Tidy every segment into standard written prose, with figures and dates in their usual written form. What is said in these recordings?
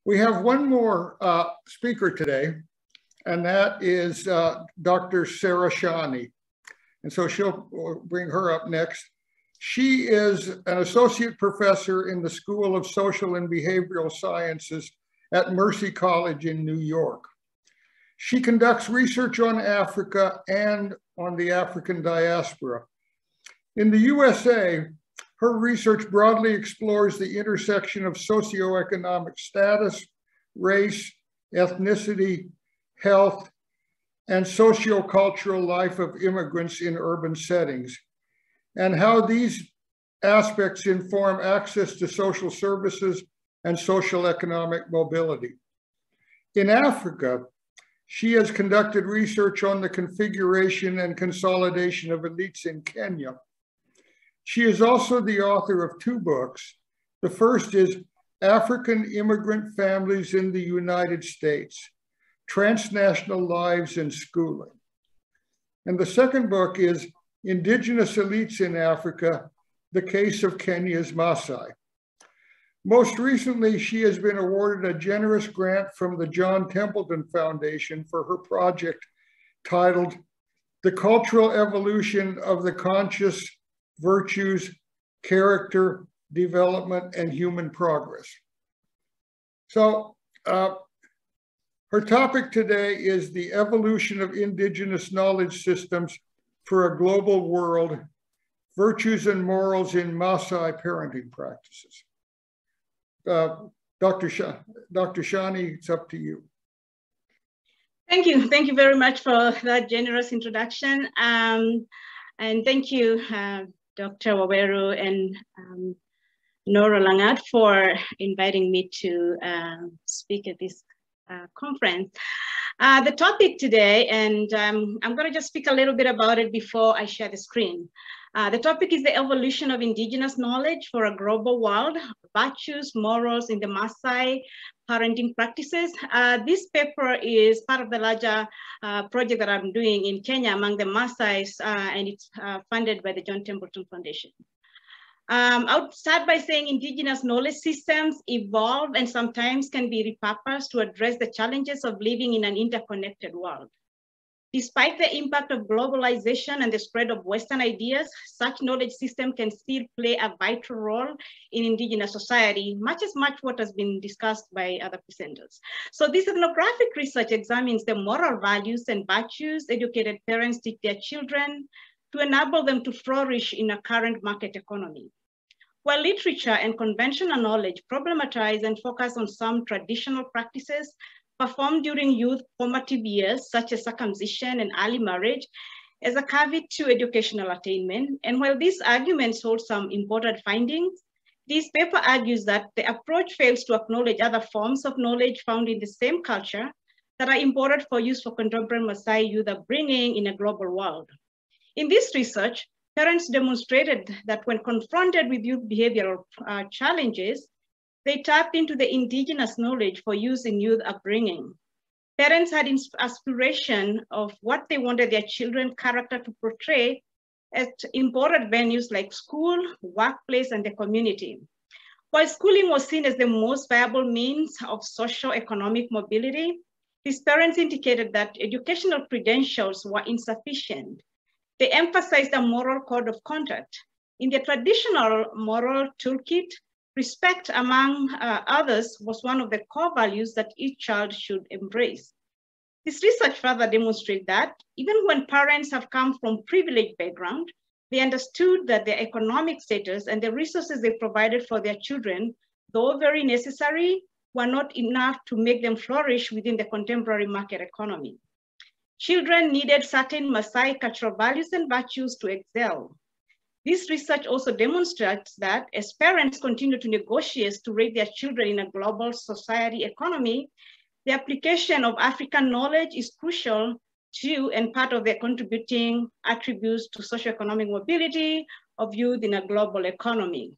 We have one more speaker today, and that is Dr. Sarah Shani. And so we'll bring her up next. She is an associate professor in the School of Social and Behavioral Sciences at Mercy College in New York. She conducts research on Africa and on the African diaspora. In the USA, her research broadly explores the intersection of socioeconomic status, race, ethnicity, health, and sociocultural life of immigrants in urban settings, and how these aspects inform access to social services and social economic mobility. In Africa, she has conducted research on the configuration and consolidation of elites in Kenya. She is also the author of two books. The first is African Immigrant Families in the United States, Transnational Lives and Schooling. And the second book is Indigenous Elites in Africa, The Case of Kenya's Maasai. Most recently, she has been awarded a generous grant from the John Templeton Foundation for her project titled The Cultural Evolution of the Conscious Virtues, Character, Development, and Human Progress. So her topic today is the evolution of indigenous knowledge systems for a global world, virtues and morals in Maasai parenting practices. Dr. Shani, it's up to you. Thank you. Thank you very much for that generous introduction. And thank you, Dr. Waweru and Nora Langat for inviting me to speak at this conference. The topic today, and I'm going to just speak a little bit about it before I share the screen. The topic is the evolution of indigenous knowledge for a global world, virtues, morals in the Maasai parenting practices. This paper is part of the larger project that I'm doing in Kenya among the Maasais, and it's funded by the John Templeton Foundation. I would start by saying indigenous knowledge systems evolve and sometimes can be repurposed to address the challenges of living in an interconnected world. Despite the impact of globalization and the spread of Western ideas, such knowledge system can still play a vital role in indigenous society, much what has been discussed by other presenters. So this ethnographic research examines the moral values and virtues educated parents teach their children to enable them to flourish in a current market economy. While literature and conventional knowledge problematize and focus on some traditional practices performed during youth formative years, such as circumcision and early marriage, as a caveat to educational attainment. And while these arguments hold some important findings, this paper argues that the approach fails to acknowledge other forms of knowledge found in the same culture that are important for use for contemporary Maasai youth upbringing in a global world. In this research, parents demonstrated that when confronted with youth behavioral challenges, they tapped into the indigenous knowledge for use in youth upbringing. Parents had aspiration of what they wanted their children's character to portray at important venues like school, workplace, and the community. While schooling was seen as the most viable means of socio-economic mobility, these parents indicated that educational credentials were insufficient. They emphasized a moral code of conduct. In the traditional moral toolkit, respect, among others, was one of the core values that each child should embrace. This research further demonstrates that even when parents have come from privileged background, they understood that their economic status and the resources they provided for their children, though very necessary, were not enough to make them flourish within the contemporary market economy. Children needed certain Maasai cultural values and virtues to excel. This research also demonstrates that as parents continue to negotiate to raise their children in a global society economy, the application of African knowledge is crucial to and part of the contributing attributes to socioeconomic mobility of youth in a global economy.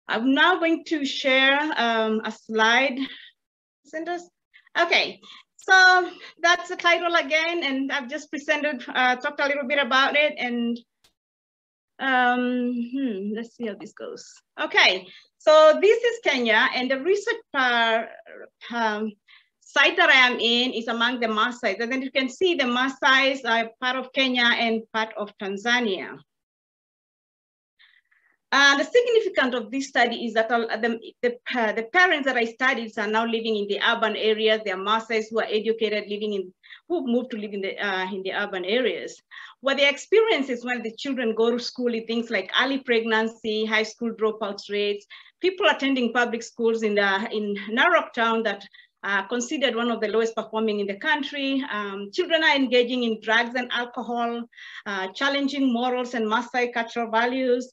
I'm now going to share a slide. Okay, so that's the title again, and I've just presented, talked a little bit about it, and Let's see how this goes. Okay, so this is Kenya, and the research site that I am in is among the Maasai. And then you can see the Maasai are part of Kenya and part of Tanzania. The significance of this study is that the parents that I studied are now living in the urban areas. They are Maasai who are educated, who moved to live in the urban areas. What they experience is when the children go to school, things like early pregnancy, high school dropouts rates, people attending public schools in Narok town that considered one of the lowest performing in the country. Children are engaging in drugs and alcohol, challenging morals and Maasai cultural values.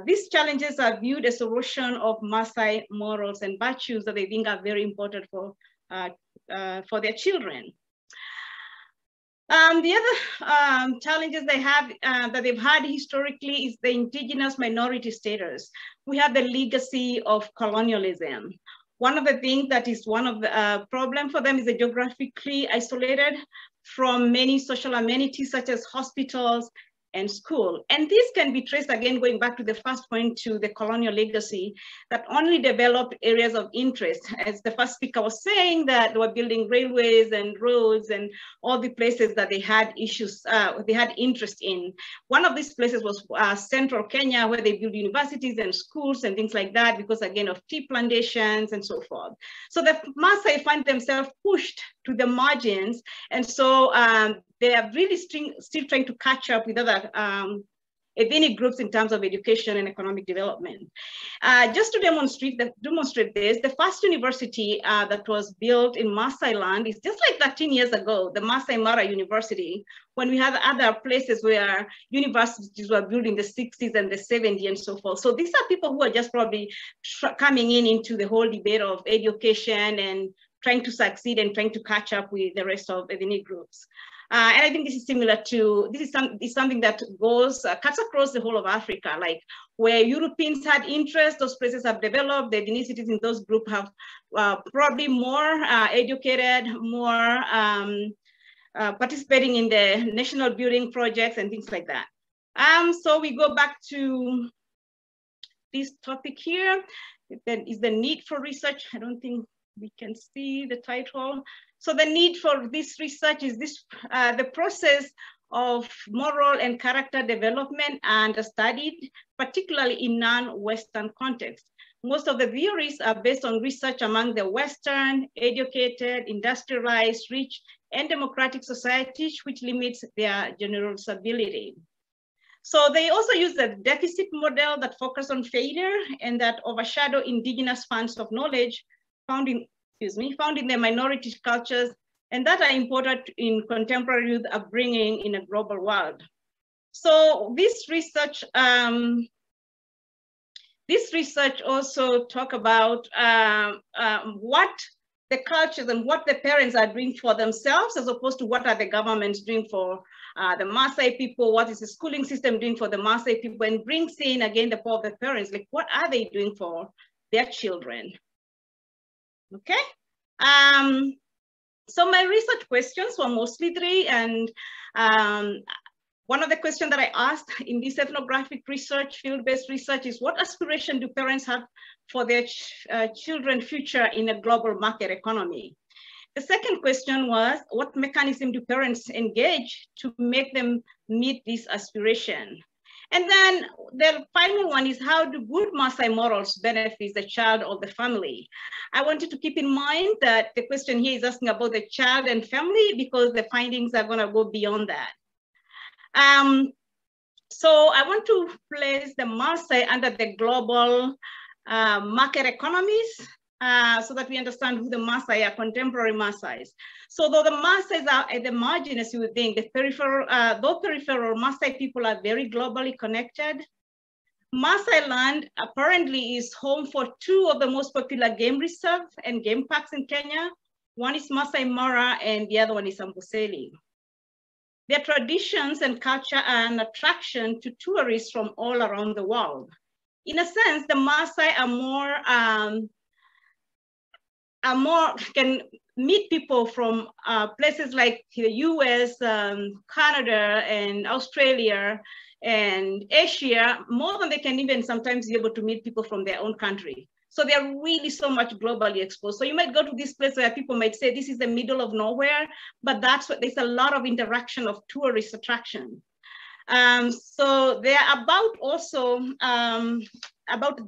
These challenges are viewed as erosion of Maasai morals and virtues that they think are very important for their children. The other challenges they have that they've had historically is the indigenous minority status. We have the legacy of colonialism. One of the things that is one of the problem for them is they're geographically isolated from many social amenities such as hospitals and school. And this can be traced, again, going back to the first point, to the colonial legacy that only developed areas of interest. As the first speaker was saying, that they were building railways and roads and all the places that they had issues, they had interest in. One of these places was central Kenya, where they built universities and schools and things like that, because again of tea plantations and so forth. So the Maasai find themselves pushed to the margins. And so they are really still trying to catch up with other ethnic groups in terms of education and economic development. Just to demonstrate this, the first university that was built in Maasai land is just like 13 years ago, the Maasai Mara University, when we had other places where universities were built in the 60s and the 70s and so forth. So these are people who are just probably coming into the whole debate of education and trying to succeed and trying to catch up with the rest of ethnic groups. And I think this is similar to, this is something that goes, cuts across the whole of Africa, like where Europeans had interest, those places have developed, the ethnicities in those groups have probably more educated, more participating in the national building projects and things like that. So we go back to this topic here, that is the need for research. I don't think we can see the title. So the need for this research is the process of moral and character development and studied, particularly in non-Western context. Most of the theories are based on research among the Western, educated, industrialized, rich, and democratic societies, which limits their generalizability. So they also use the deficit model that focus on failure and that overshadow indigenous funds of knowledge found in the minority cultures, and that are important in contemporary youth upbringing in a global world. So this research also talk about what the cultures and what the parents are doing for themselves, as opposed to what are the governments doing for the Maasai people, what is the schooling system doing for the Maasai people, and brings in again the power of the parents, like what are they doing for their children? Okay, so my research questions were mostly three, and one of the questions that I asked in this ethnographic research, field-based research, is what aspiration do parents have for their children's future in a global market economy? The second question was, what mechanism do parents engage to make them meet this aspiration? And then the final one is, how do good Maasai morals benefit the child or the family? I wanted to keep in mind that the question here is asking about the child and family, because the findings are going to go beyond that. So I want to place the Maasai under the global market economies, so that we understand who the Maasai are, contemporary Maasai. So though the Maasai are at the margin, as you would think, the peripheral, though peripheral Maasai people are very globally connected. Maasai land apparently is home for two of the most popular game reserves and game parks in Kenya. One is Maasai Mara and the other one is Amboseli. Their traditions and culture are an attraction to tourists from all around the world. In a sense, the Maasai can meet people from places like the US, Canada, and Australia, and Asia, more than they can even sometimes be able to meet people from their own country. So they're really so much globally exposed. So you might go to this place where people might say this is the middle of nowhere, but that's what there's a lot of interaction of tourist attraction. So there are about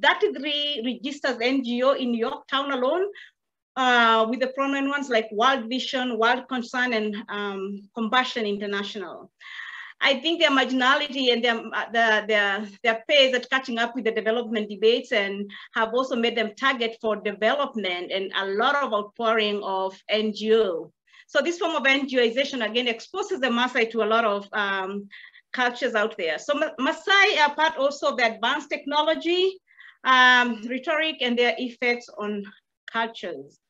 33 registered NGO in Yorktown alone, with the prominent ones like World Vision, World Concern, and Compassion International. I think their marginality and their pace at catching up with the development debates and have also made them target for development and a lot of outpouring of NGO. So this form of NGOization again exposes the Maasai to a lot of cultures out there. So Maasai are part also of the advanced technology, rhetoric, and their effects on cultures.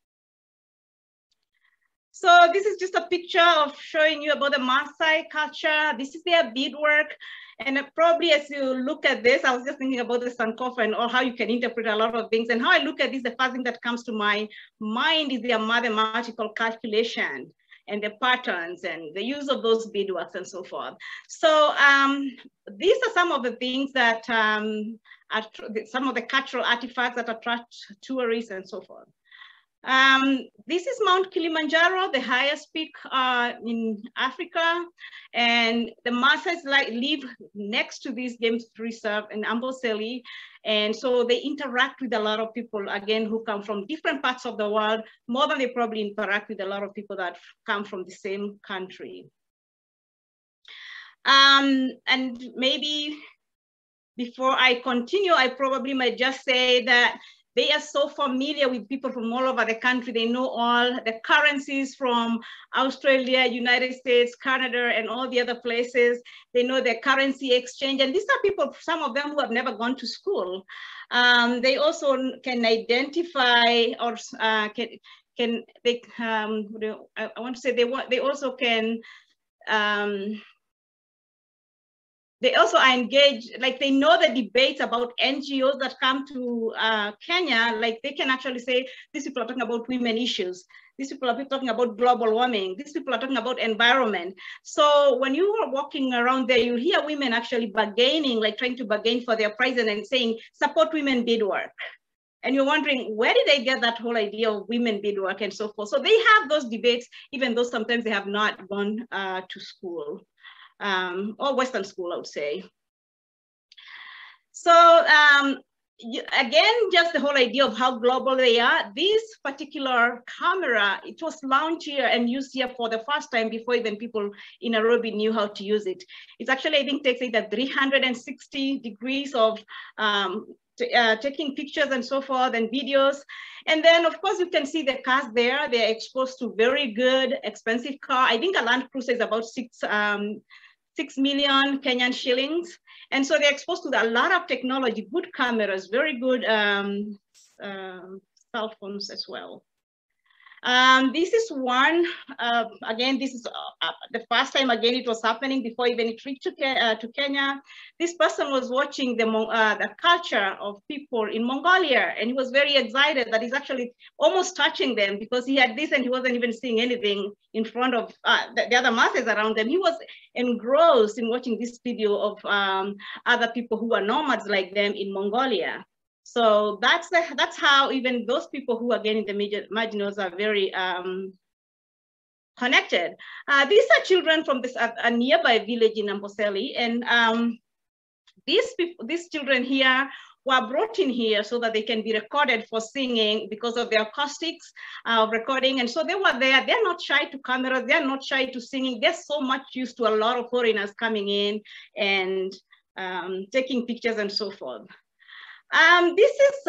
So this is just a picture of showing you about the Maasai culture. This is their beadwork. And probably as you look at this, I was just thinking about the Sankofa and or how you can interpret a lot of things. And how I look at this, the first thing that comes to my mind is their mathematical calculation and the patterns and the use of those beadworks and so forth. So these are some of the things that some of the cultural artifacts that attract tourists and so forth. This is Mount Kilimanjaro, the highest peak in Africa, and the Maasai live next to this game reserve in Amboseli, and so they interact with a lot of people, again, who come from different parts of the world, more than they probably interact with a lot of people that come from the same country. And maybe before I continue, I probably might just say that they are so familiar with people from all over the country. They know all the currencies from Australia, United States, Canada, and all the other places. They know the currency exchange. And these are people, some of them who have never gone to school. They also can identify or I want to say they also can, they also are engaged, like they know the debates about NGOs that come to Kenya, like they can actually say, these people are talking about women issues. These people are talking about global warming. These people are talking about environment. So when you are walking around there, you hear women actually bargaining, like trying to bargain for their prices and saying, support women beadwork. And you're wondering, where did they get that whole idea of women beadwork and so forth? So they have those debates, even though sometimes they have not gone to school. Or Western school, I would say. So again, just the whole idea of how global they are. This particular camera, it was launched here and used here for the first time before even people in Nairobi knew how to use it. It's actually, I think, takes it at 360 degrees of taking pictures and so forth and videos. And then of course you can see the cars there. They're exposed to very good, expensive car. I think a Land Cruiser is about 6 million Kenyan shillings. And so they're exposed to a lot of technology, good cameras, very good cell phones as well. This is one, again, this is the first time, again, it was happening before even it reached to Kenya. This person was watching the culture of people in Mongolia, and he was very excited that he's actually almost touching them because he had this and he wasn't even seeing anything in front of the other masses around them. He was engrossed in watching this video of other people who are nomads like them in Mongolia. So that's how even those people who again in the marginals are very connected. These are children from this a nearby village in Amboseli, and these children here were brought in here so that they can be recorded for singing because of the acoustics of recording. And so they were there. They're not shy to cameras. They're not shy to singing. They're so much used to a lot of foreigners coming in and taking pictures and so forth. This is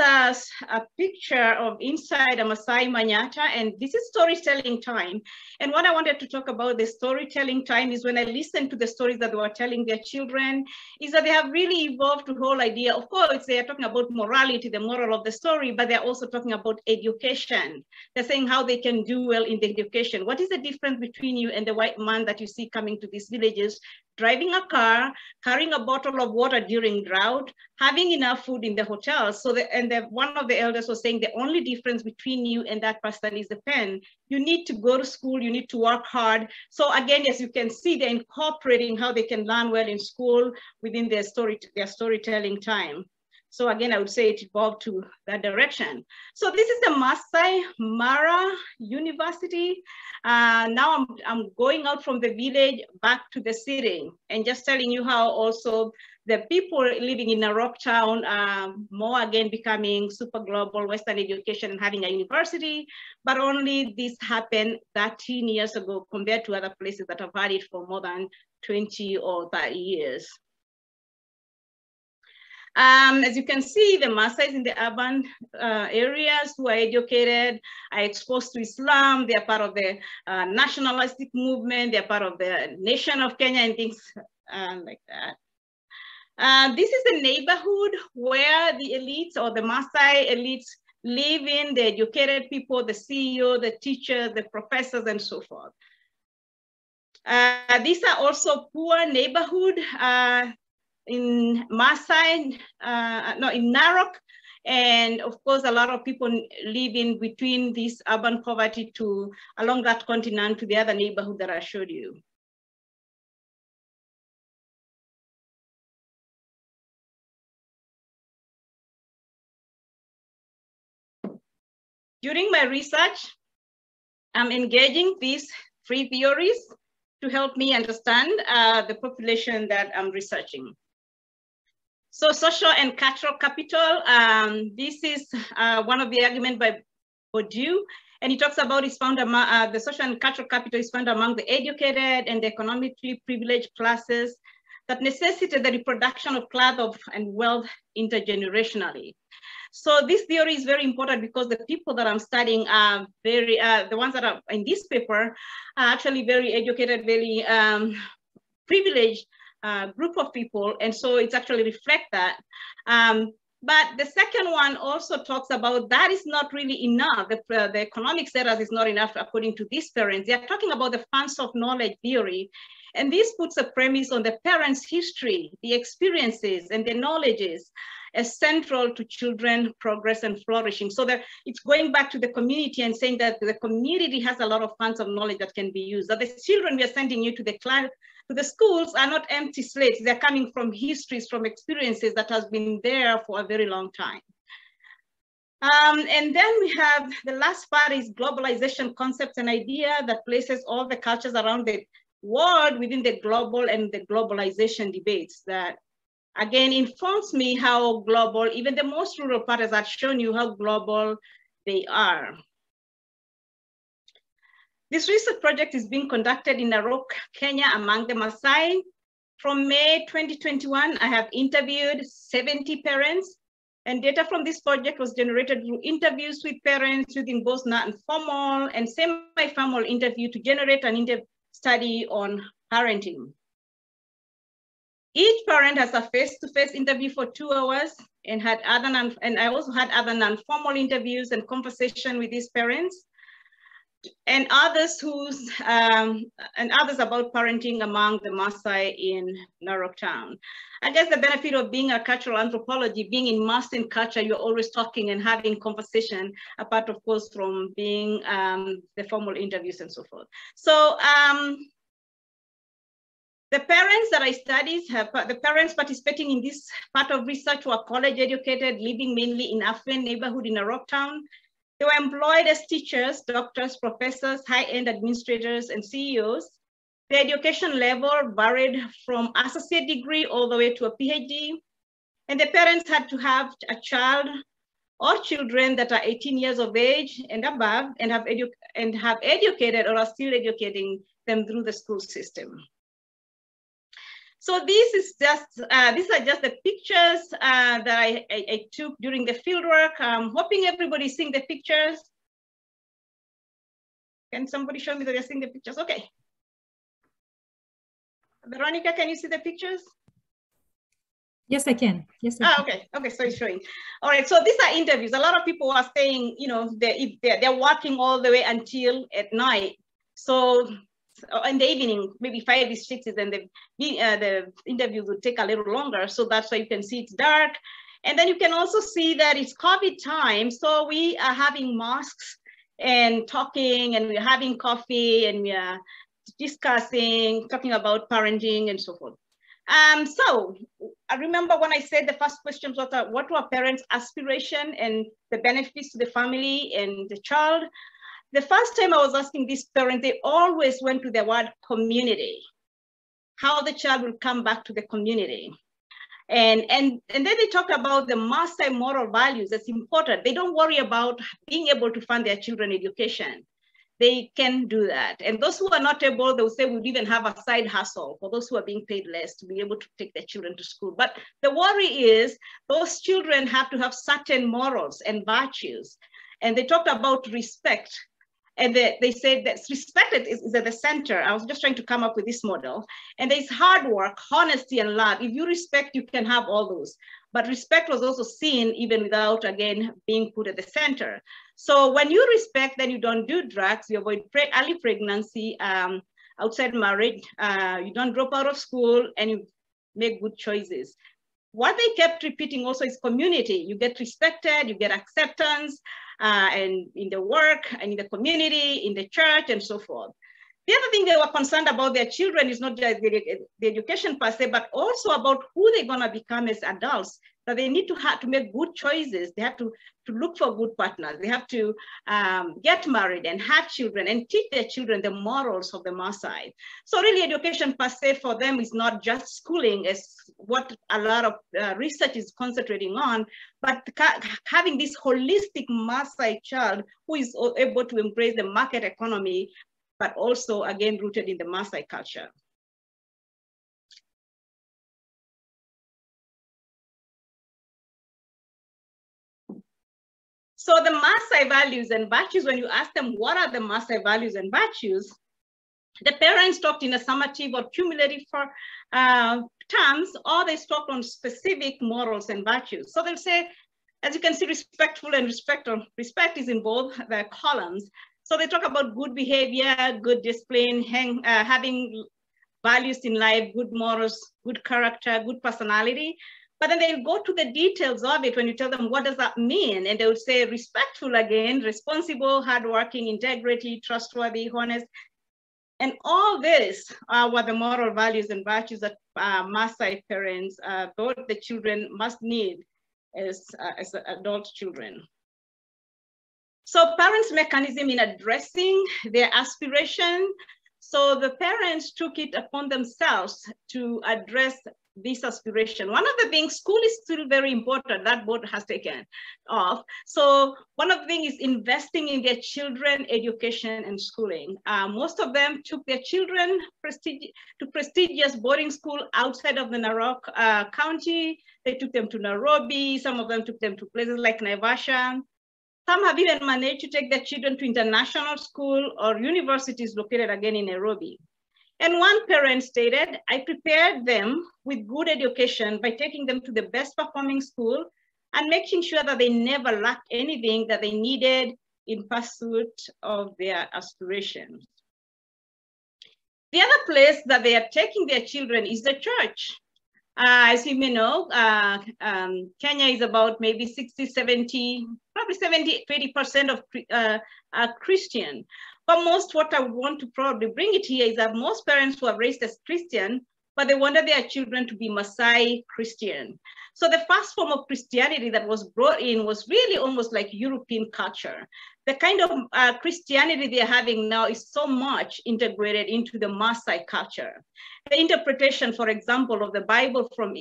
a picture of inside a Maasai Manyata, and this is storytelling time. And what I wanted to talk about the storytelling time is when I listened to the stories that they were telling their children, is that they have really evolved the whole idea. Of course, they are talking about morality, the moral of the story, but they're also talking about education. They're saying how they can do well in the education. What is the difference between you and the white man that you see coming to these villages driving a car, carrying a bottle of water during drought, having enough food in the hotel. So one of the elders was saying the only difference between you and that person is the pen. You need to go to school, you need to work hard. So again, as you can see, they're incorporating how they can learn well in school within their storytelling time. So again, I would say it evolved to that direction. So this is the Masai Mara University. Now I'm going out from the village back to the city and just telling you how also the people living in Narok town are more again becoming super global Western education and having a university, but only this happened 13 years ago compared to other places that have had it for more than 20 or 30 years. As you can see, the Maasai in the urban areas who are educated are exposed to Islam. They are part of the nationalistic movement. They are part of the nation of Kenya and things like that. This is the neighborhood where the elites or the Maasai elites live in, the educated people, the CEO, the teachers, the professors, and so forth. These are also poor neighborhood in Maasai, in Narok. And of course, a lot of people live in between this urban poverty along that continent to the other neighborhood that I showed you. During my research, I'm engaging these free theories to help me understand the population that I'm researching. So social and cultural capital, this is one of the arguments by Bourdieu, and he talks about it's found among, the social and cultural capital is found among the educated and the economically privileged classes that necessitate the reproduction of class and wealth intergenerationally. So this theory is very important because the people that I'm studying are very, the ones that are in this paper are actually very educated, very privileged group of people. And so it's actually reflect that. But the second one also talks about that is not really enough. The economic status is not enough according to these parents. They are talking about the funds of knowledge theory. And this puts a premise on the parents' history, the experiences and the knowledges as central to children progress and flourishing. So that it's going back to the community and saying that the community has a lot of funds of knowledge that can be used. That the children we are sending you to the class, to the schools are not empty slates. They're coming from histories, from experiences that has been there for a very long time. And then we have the last part is globalization concepts and idea that places all the cultures around the world within the global and the globalization debates that again informs me how global, even the most rural parts have shown you how global they are. This research project is being conducted in Narok, Kenya, among the Maasai. From May 2021, I have interviewed 70 parents, and data from this project was generated through interviews with parents using both non-formal and semi-formal interview to generate an study on parenting. Each parent has a face-to-face interview for 2 hours and I also had other non-formal interviews and conversation with these parents and others about parenting among the Maasai in Narok town. I guess the benefit of being a cultural anthropology, being immersed in culture, you're always talking and having conversation, apart of course from being the formal interviews and so forth. So the parents that I studied, the parents participating in this part of research were college educated, living mainly in affluent neighborhood in Narok town. They were employed as teachers, doctors, professors, high-end administrators, and CEOs. The education level varied from associate degree all the way to a PhD. And the parents had to have a child or children that are 18 years of age and above and have educated or are still educating them through the school system. So this is just, these are just the pictures that I took during the fieldwork. I'm hoping everybody's seeing the pictures. Can somebody show me that they're seeing the pictures? Okay. Veronica, can you see the pictures? Yes, I can. Yes, I can. Okay. Okay, so it's showing. All right, so these are interviews. A lot of people are saying, you know, they're working all the way until at night. So or in the evening, maybe 5 is 6, and the interviews would take a little longer. So that's why you can see it's dark. And then you can also see that it's COVID time. So we are having masks and talking, and we're having coffee, and we are discussing, talking about parenting and so forth. So I remember when I said the first question was what were parents' aspiration and the benefits to the family and the child. The first time I was asking this parent, they always went to the word community, how the child will come back to the community. And then they talk about the Maasai moral values. That's important. They don't worry about being able to fund their children education. They can do that. And those who are not able, they'll say we'd even have a side hustle for those who are being paid less to be able to take their children to school. But the worry is those children have to have certain morals and virtues. And they talked about respect. And they said that respect is at the center. I was just trying to come up with this model. And there's hard work, honesty, and love. If you respect, you can have all those. But respect was also seen even without, again, being put at the center. So when you respect, then you don't do drugs, you avoid early pregnancy, outside marriage, you don't drop out of school, and you make good choices. What they kept repeating also is community. You get respected, you get acceptance, and in the work, and in the community, in the church, and so forth. The other thing they were concerned about their children is not just the education per se, but also about who they're gonna become as adults, that they need to have to make good choices. They have to look for good partners. They have to get married and have children and teach their children the morals of the Maasai. So really education per se for them is not just schooling as what a lot of research is concentrating on, but having this holistic Maasai child who is able to embrace the market economy, but also again rooted in the Maasai culture. So the Maasai values and virtues, when you ask them what are the Maasai values and virtues, the parents talked in a summative or cumulative terms, or they talked on specific morals and virtues. So they'll say, as you can see, respectful and respect is in both the columns. So they talk about good behavior, good discipline, having values in life, good morals, good character, good personality. But then they'll go to the details of it when you tell them, what does that mean? And they would say respectful again, responsible, hardworking, integrity, trustworthy, honest. And all this were the moral values and virtues that Maasai parents thought the children must need as adult children. So parents' mechanism in addressing their aspiration. So the parents took it upon themselves to address this aspiration. One of the things, school is still very important, that board has taken off. So one of the things is investing in their children, education and schooling. Most of them took their children to prestigious boarding school outside of the Narok County. They took them to Nairobi. Some of them took them to places like Naivasha. Some have even managed to take their children to international school or universities located again in Nairobi. And one parent stated, I prepared them with good education by taking them to the best performing school and making sure that they never lacked anything that they needed in pursuit of their aspirations. The other place that they are taking their children is the church. As you may know, Kenya is about maybe 60, 70, probably 70, 80% of Christian. But what I would want to probably bring it here is that most parents who are raised as Christian, but they wanted their children to be Maasai Christian. So the first form of Christianity that was brought in was really almost like European culture. The kind of Christianity they're having now is so much integrated into the Maasai culture. The interpretation, for example, of the Bible from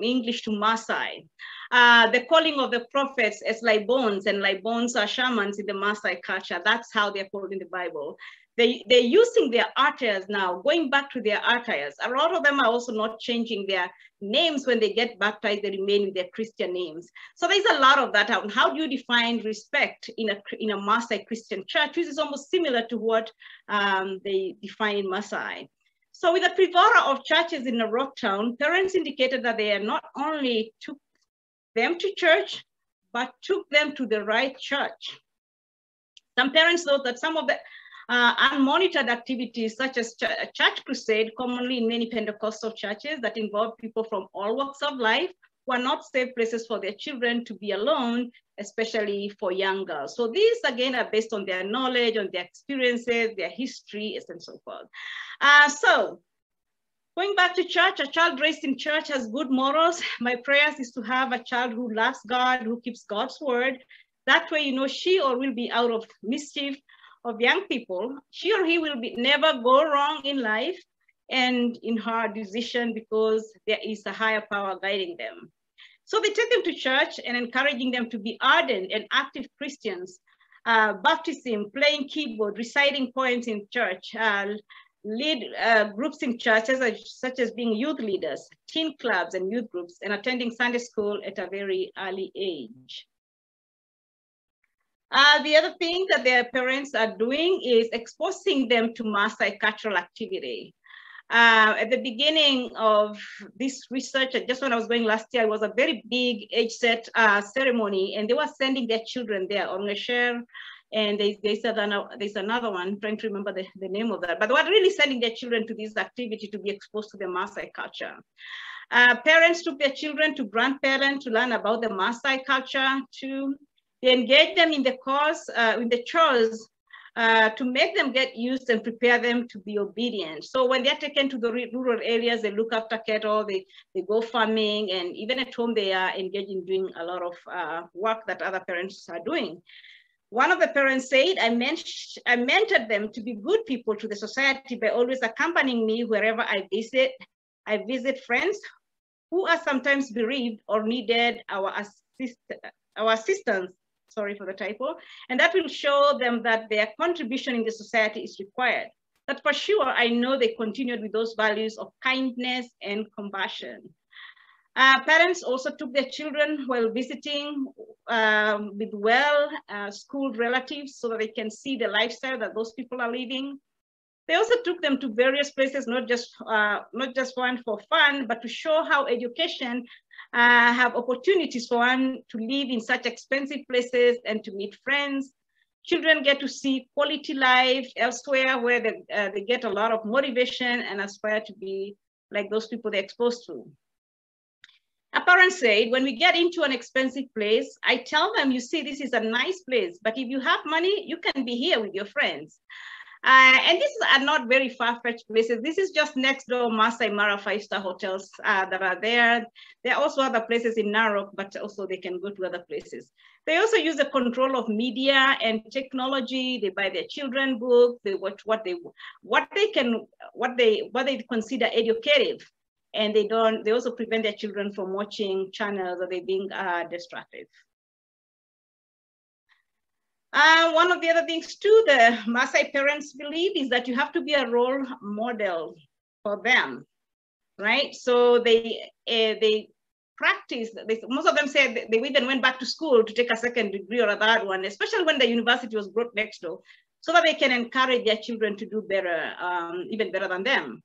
English to Maasai, the calling of the prophets as Libons, and Libons are shamans in the Maasai culture. That's how they're called in the Bible. They're using their attires now, going back to their attires. A lot of them are also not changing their names when they get baptized, they remain with their Christian names. So there's a lot of that. How do you define respect in a Maasai Christian church, which is almost similar to what they define in Maasai. So with the plethora of churches in Narok town, parents indicated that they not only took them to church, but took them to the right church. Some parents thought that some of the unmonitored activities such as church crusade, commonly in many Pentecostal churches that involve people from all walks of life, who are not safe places for their children to be alone, especially for young girls. So these, again, are based on their knowledge, on their experiences, their history, and so forth. So going back to church, a child raised in church has good morals. My prayers is to have a child who loves God, who keeps God's word. That way, you know, she or will be out of mischief of young people. She or he will never go wrong in life and in her decision, because there is a higher power guiding them. So they take them to church and encouraging them to be ardent and active Christians, baptism, playing keyboard, reciting poems in church, lead groups in churches such as being youth leaders, teen clubs and youth groups, and attending Sunday school at a very early age. The other thing that their parents are doing is exposing them to Maasai cultural activity. At the beginning of this research, just when I was going last year, it was a very big age set ceremony, and they were sending their children there on a share. And there's another one, I'm trying to remember the name of that, but they were really sending their children to this activity to be exposed to the Maasai culture. Parents took their children to grandparents to learn about the Maasai culture, they engage them in the course, in the chores, to make them get used and prepare them to be obedient. So when they're taken to the rural areas, they look after cattle, they go farming, and even at home, they are engaged in doing a lot of work that other parents are doing. One of the parents said, I mentored them to be good people to the society by always accompanying me wherever I visit. I visit friends who are sometimes bereaved or needed our assistance. Sorry for the typo. And that will show them that their contribution in the society is required. But for sure, I know they continued with those values of kindness and compassion. Parents also took their children while visiting with well-schooled relatives so that they can see the lifestyle that those people are living. They also took them to various places, not just one for fun, but to show how education have opportunities for one to live in such expensive places and to meet friends. Children get to see quality life elsewhere where they get a lot of motivation and aspire to be like those people they're exposed to. A parent said, when we get into an expensive place, I tell them, you see, this is a nice place, but if you have money, you can be here with your friends. And these are not very far-fetched places. This is just next door, Masai Mara 5-star hotels that are there. There are also other places in Narok, but also they can go to other places. They also use the control of media and technology. They buy their children books. They watch what they consider educative, and they also prevent their children from watching channels or they being distracted. One of the other things too, the Maasai parents believe is that you have to be a role model for them, right? So they practice, most of them said they even went back to school to take a second degree or a third one, especially when the university was brought next door, so that they can encourage their children to do better, even better than them.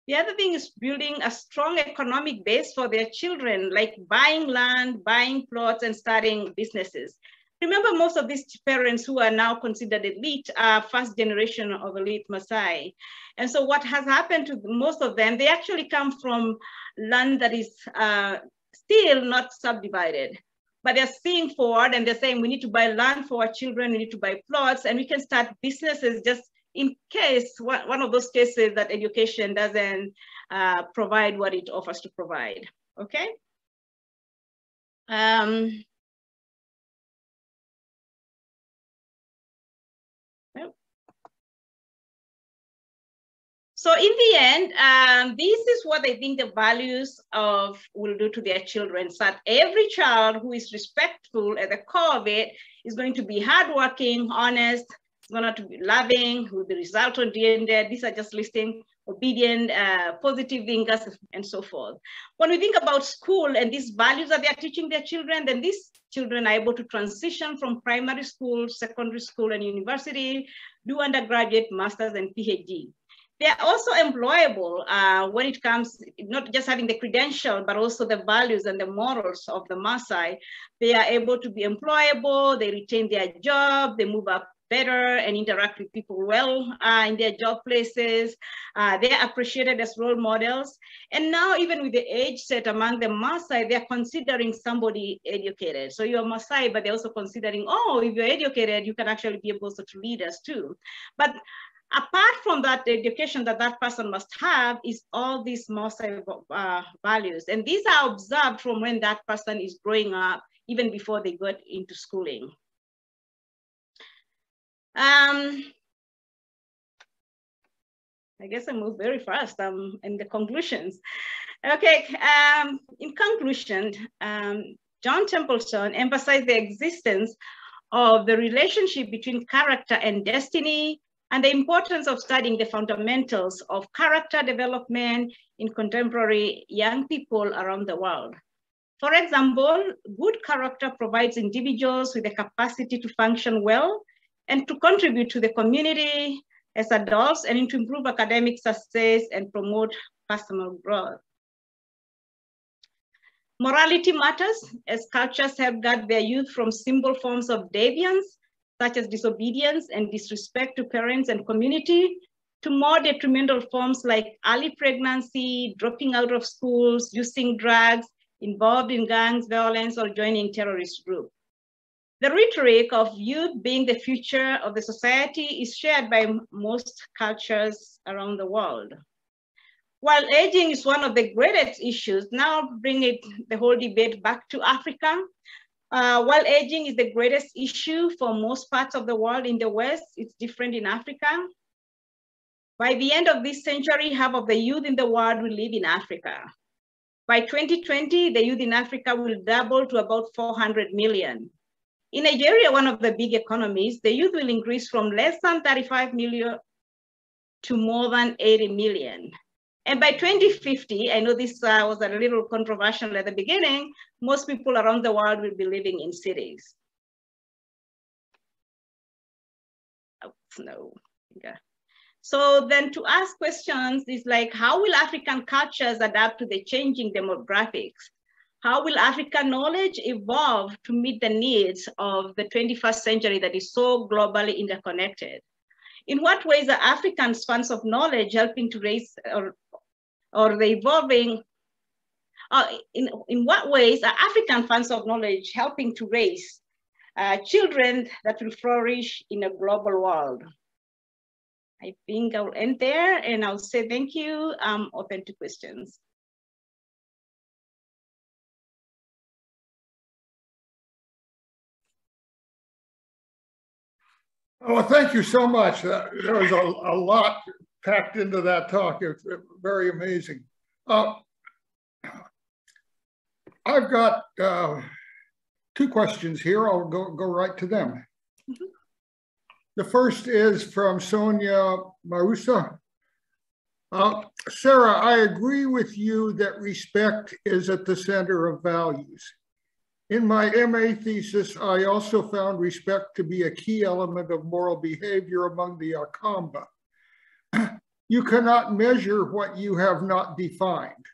The other thing is building a strong economic base for their children, like buying land, buying plots, and starting businesses. Remember, most of these parents who are now considered elite are first generation of elite Maasai. And so what has happened to most of them, they actually come from land that is still not subdivided, but they're seeing forward and they're saying, we need to buy land for our children, we need to buy plots, and we can start businesses just in case, one of those cases that education doesn't provide what it offers to provide, okay? So in the end, this is what I think the values will do to their children. So that every child who is respectful at the core of it is going to be hardworking, honest, is going to be loving, will be result-oriented. These are just listing obedient, positive thinkers, and so forth. When we think about school and these values that they are teaching their children, then these children are able to transition from primary school, secondary school, and university, do undergraduate, master's, and PhD. They are also employable when it comes, not just having the credential, but also the values and the morals of the Maasai. They are able to be employable, they retain their job, they move up better and interact with people well in their job places. They're appreciated as role models. And now even with the age set among the Maasai, they're considering somebody educated. So you're Maasai, but they're also considering, oh, if you're educated, you can actually be able to lead us too. But apart from that, the education that that person must have is all these Maasai values. And these are observed from when that person is growing up, even before they got into schooling. I guess I move very fast in the conclusions. Okay, in conclusion, John Templeton emphasized the existence of the relationship between character and destiny, and the importance of studying the fundamentals of character development in contemporary young people around the world. For example, good character provides individuals with the capacity to function well and to contribute to the community as adults and to improve academic success and promote personal growth. Morality matters as cultures help guard their youth from simple forms of deviance, such as disobedience and disrespect to parents and community, to more detrimental forms like early pregnancy, dropping out of schools, using drugs, involved in gangs, violence, or joining terrorist groups. The rhetoric of youth being the future of the society is shared by most cultures around the world. While aging is one of the greatest issues, now bring the whole debate back to Africa. While aging is the greatest issue for most parts of the world in the West, it's different in Africa. By the end of this century, half of the youth in the world will live in Africa. By 2020, the youth in Africa will double to about 400 million. In Nigeria, one of the big economies, the youth will increase from less than 35 million to more than 80 million. And by 2050, I know this was a little controversial at the beginning, most people around the world will be living in cities. Oh, no. Yeah. So then to ask questions is like, how will African cultures adapt to the changing demographics? How will African knowledge evolve to meet the needs of the 21st century that is so globally interconnected? In what ways are African spans of knowledge helping to raise or the evolving, in what ways are African funds of knowledge helping to raise children that will flourish in a global world? I think I'll end there and I'll say thank you. I'm open to questions. Oh, thank you so much. There was a lot packed into that talk. It's very amazing. I've got 2 questions here. I'll go right to them. Mm-hmm. The first is from Sonia Marusa. Sarah, I agree with you that respect is at the center of values. In my MA thesis, I also found respect to be a key element of moral behavior among the Akamba. You cannot measure what you have not defined.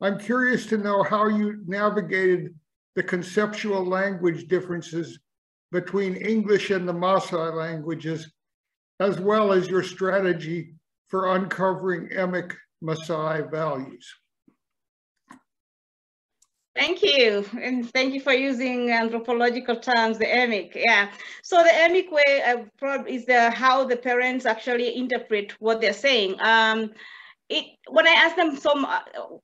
I'm curious to know how you navigated the conceptual language differences between English and the Maasai languages, as well as your strategy for uncovering emic Maasai values. Thank you, and thank you for using anthropological terms, the emic. Yeah, so the emic way is how the parents actually interpret what they're saying. When I asked them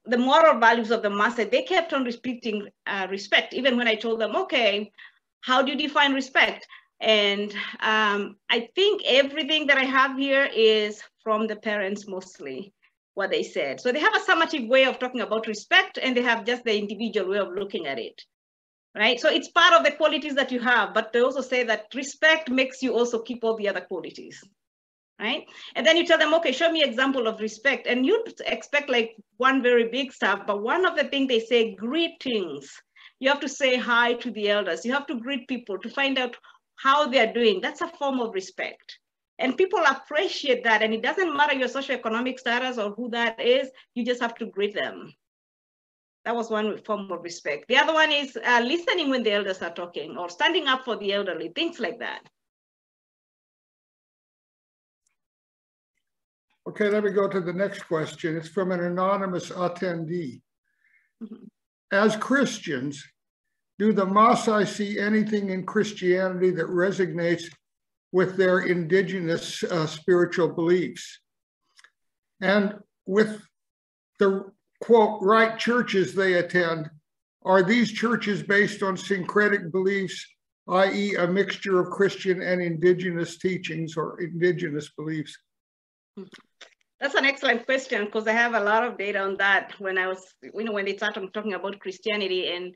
the moral values of the Maasai, they kept on repeating respect, even when I told them, okay, how do you define respect? And I think everything that I have here is from the parents mostly, what they said. So they have a summative way of talking about respect, and they have just the individual way of looking at it, right? So it's part of the qualities that you have, but they also say that respect makes you also keep all the other qualities, right? And then you tell them, okay, show me an example of respect. And you'd expect like one very big stuff, but one of the things they say, greetings. You have to say hi to the elders. You have to greet people to find out how they're doing. That's a form of respect. And people appreciate that. And it doesn't matter your socioeconomic status or who that is, you just have to greet them. That was one form of respect. The other one is listening when the elders are talking or standing up for the elderly, things like that. Okay, let me go to the next question. It's from an anonymous attendee. Mm-hmm. As Christians, do the Maasai see anything in Christianity that resonates with their indigenous spiritual beliefs? And with the, quote, right churches they attend, are these churches based on syncretic beliefs, i.e. a mixture of Christian and indigenous teachings or indigenous beliefs? That's an excellent question, because I have a lot of data on that. When I was, when they started talking about Christianity and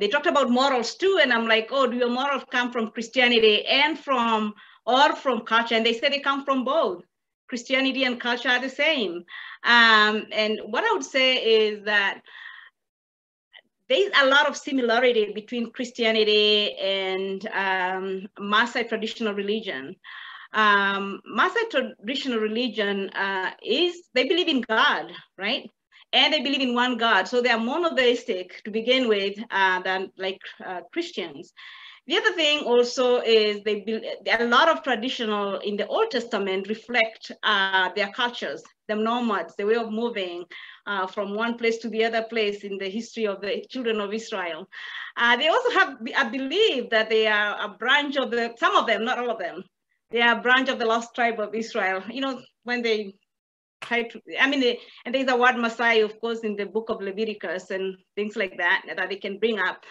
they talked about morals too, and I'm like, oh, do your morals come from Christianity and from culture? And they said they come from both. Christianity and culture are the same. And what I would say is that there's a lot of similarity between Christianity and Maasai traditional religion. Maasai traditional religion they believe in God, right? And they believe in one God. So they are monotheistic to begin with than like Christians. The other thing also is a lot of traditional in the Old Testament reflect their cultures, the nomads, the way of moving from one place to the other place in the history of the children of Israel. They also have a belief that they are a branch of some of them, not all of them, they are a branch of the lost tribe of Israel. When they try to, and there's a word Maasai, of course, in the book of Leviticus and things like that they can bring up.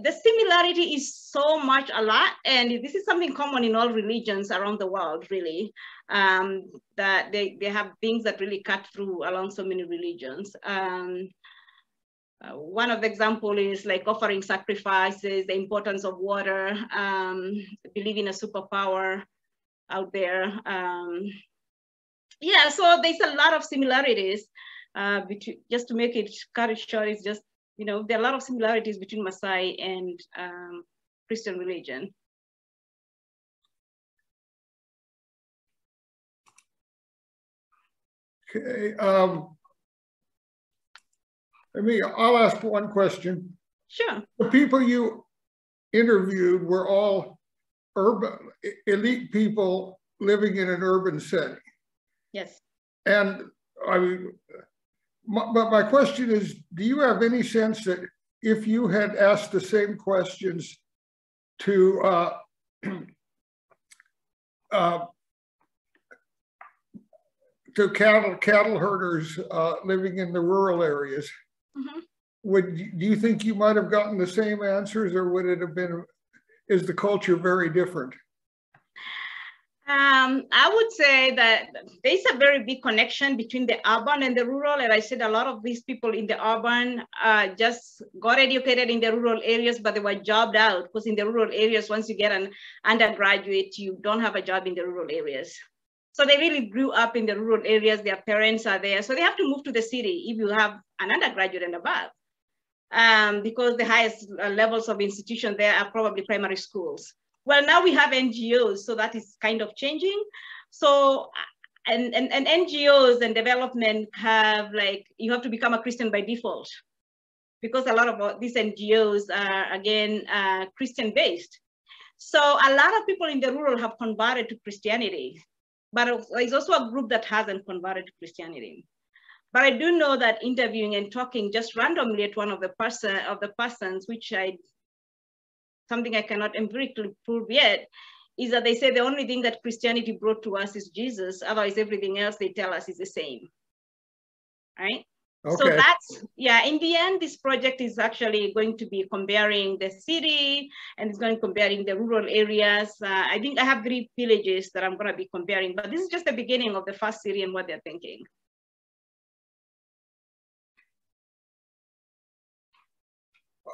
The similarity is so much a lot, and this is something common in all religions around the world, really, that they have things that really cut through along so many religions. One of the examples is like offering sacrifices, the importance of water, believing a superpower out there. Yeah, so there's a lot of similarities between, just to make it cut it short, it's just, there are a lot of similarities between Maasai and Christian religion. Okay, I'll ask one question. Sure. The people you interviewed were all urban, elite people living in an urban setting. Yes. And but my question is, do you have any sense that if you had asked the same questions to cattle herders living in the rural areas, mm-hmm. Do you think you might have gotten the same answers, or would it have been, is the culture very different? I would say that there's a very big connection between the urban and the rural. And I said a lot of these people in the urban just got educated in the rural areas, but they were jobbed out, because in the rural areas, once you get an undergraduate, you don't have a job in the rural areas. So they really grew up in the rural areas. Their parents are there. So they have to move to the city if you have an undergraduate and above, because the highest levels of institution there are probably primary schools. Well, now we have NGOs, so that is kind of changing. So, and NGOs and development have you have to become a Christian by default, because a lot of these NGOs are, again, Christian-based. So a lot of people in the rural have converted to Christianity, but there's also a group that hasn't converted to Christianity. But I do know that interviewing and talking just randomly at one of the persons, which something I cannot empirically prove yet, is that they say the only thing that Christianity brought to us is Jesus. Otherwise, everything else they tell us is the same, right? Okay. So that's, yeah, in the end, this project is actually going to be comparing the city, and it's going to be comparing the rural areas. I think I have 3 villages that I'm going to be comparing, but this is just the beginning of the first series and what they're thinking.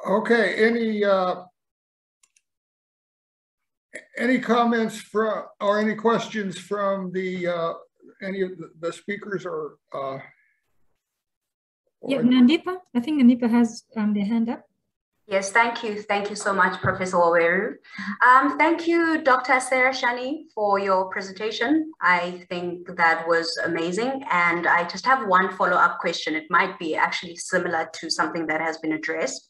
Okay, any comments from, or any questions from the any of the speakers, or yeah, Nandita, I think Nandita has their hand up. Yes, thank you. Thank you so much, Professor Waweru. Thank you, Dr. Sarah Shani, for your presentation. I think that was amazing. And I just have one follow-up question. It might be actually similar to something that has been addressed.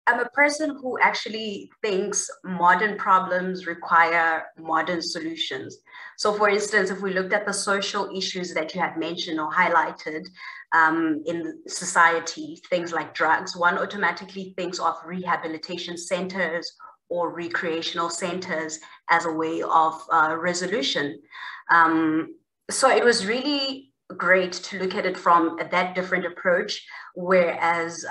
I'm a person who actually thinks modern problems require modern solutions. So for instance, if we looked at the social issues that you had mentioned or highlighted in society, things like drugs, one automatically thinks of rehabilitation centers or recreational centers as a way of resolution. So it was really great to look at it from that different approach, whereas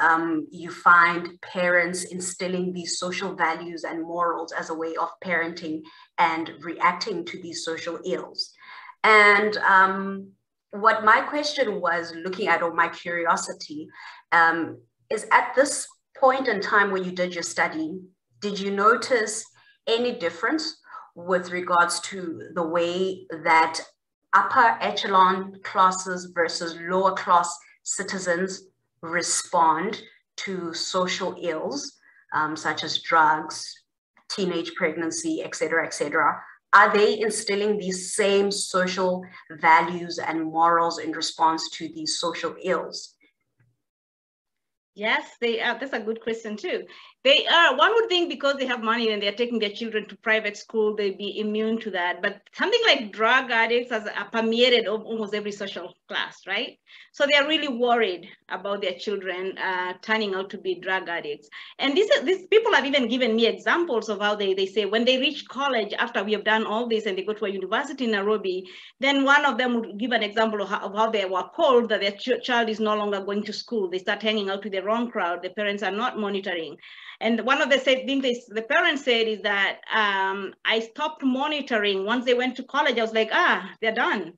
you find parents instilling these social values and morals as a way of parenting and reacting to these social ills. And what my question was looking at, or my curiosity, is at this point in time when you did your study, did you notice any difference with regards to the way that upper echelon classes versus lower class citizens respond to social ills, such as drugs, teenage pregnancy, et cetera, are they instilling these same social values and morals in response to these social ills? Yes, they are. That's a good question too. They are. One would think because they have money and they're taking their children to private school, they'd be immune to that. But something like drug addicts has permeated almost every social class, right? So they're really worried about their children turning out to be drug addicts. And these people have even given me examples of how they say when they reach college, after we have done all this and they go to a university in Nairobi, then one of them would give an example of how they were called that their child is no longer going to school. They start hanging out with the wrong crowd. The parents are not monitoring. And one of the things the parents said is that I stopped monitoring. Once they went to college, I was like, they're done.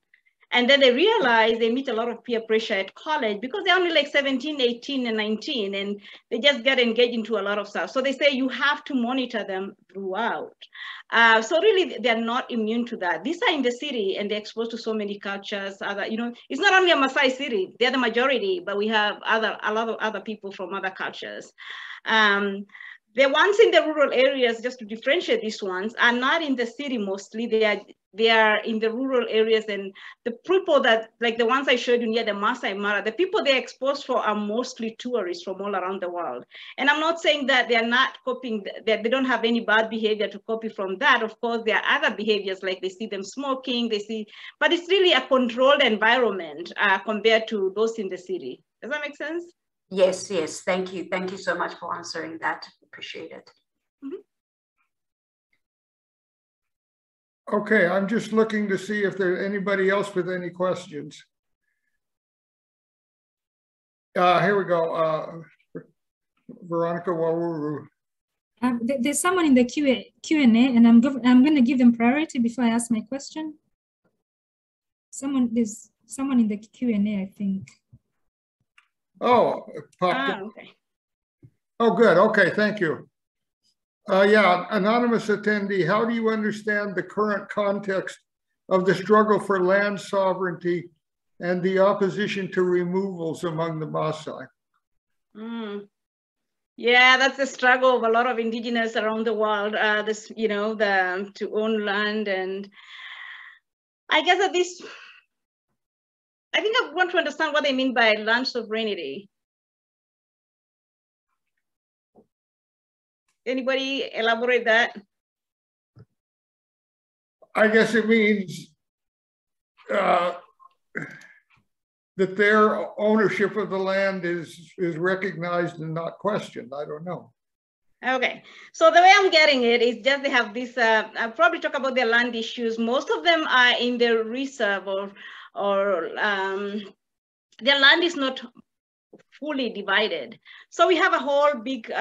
And then they realize they meet a lot of peer pressure at college because they're only like 17, 18, and 19, and they just get engaged into a lot of stuff. So they say you have to monitor them throughout. So really, they're not immune to that. These are in the city, and they're exposed to so many cultures. It's not only a Maasai city; they're the majority, but we have a lot of other people from other cultures. The ones in the rural areas, just to differentiate these ones, are not in the city mostly. They are in the rural areas, and the people that, like the ones I showed you near the Masai Mara, the people they're exposed for are mostly tourists from all around the world. And I'm not saying that they're not copying, that they don't have any bad behavior to copy from that. Of course, there are other behaviors, like they see them smoking, but it's really a controlled environment compared to those in the city. Does that make sense? Yes, yes. Thank you. Thank you so much for answering that. Appreciate it. Mm-hmm. Okay, I'm just looking to see if there's anybody else with any questions. Here we go. Veronica Waweru. There's someone in the Q&A, and I'm going to give them priority before I ask my question. There's someone in the Q&A, I think. Oh, it popped up. Okay. Oh, good. Okay, thank you. Yeah, anonymous attendee, how do you understand the current context of the struggle for land sovereignty and the opposition to removals among the Maasai? Yeah, that's the struggle of a lot of indigenous around the world, to own land. And I guess that I think I want to understand what they mean by land sovereignty. Anybody elaborate that? I guess it means that their ownership of the land is recognized and not questioned. I don't know. Okay, so the way I'm getting it is just they have this, I'll probably talk about their land issues. Most of them are in the reserve or their land is not fully divided. So we have a whole big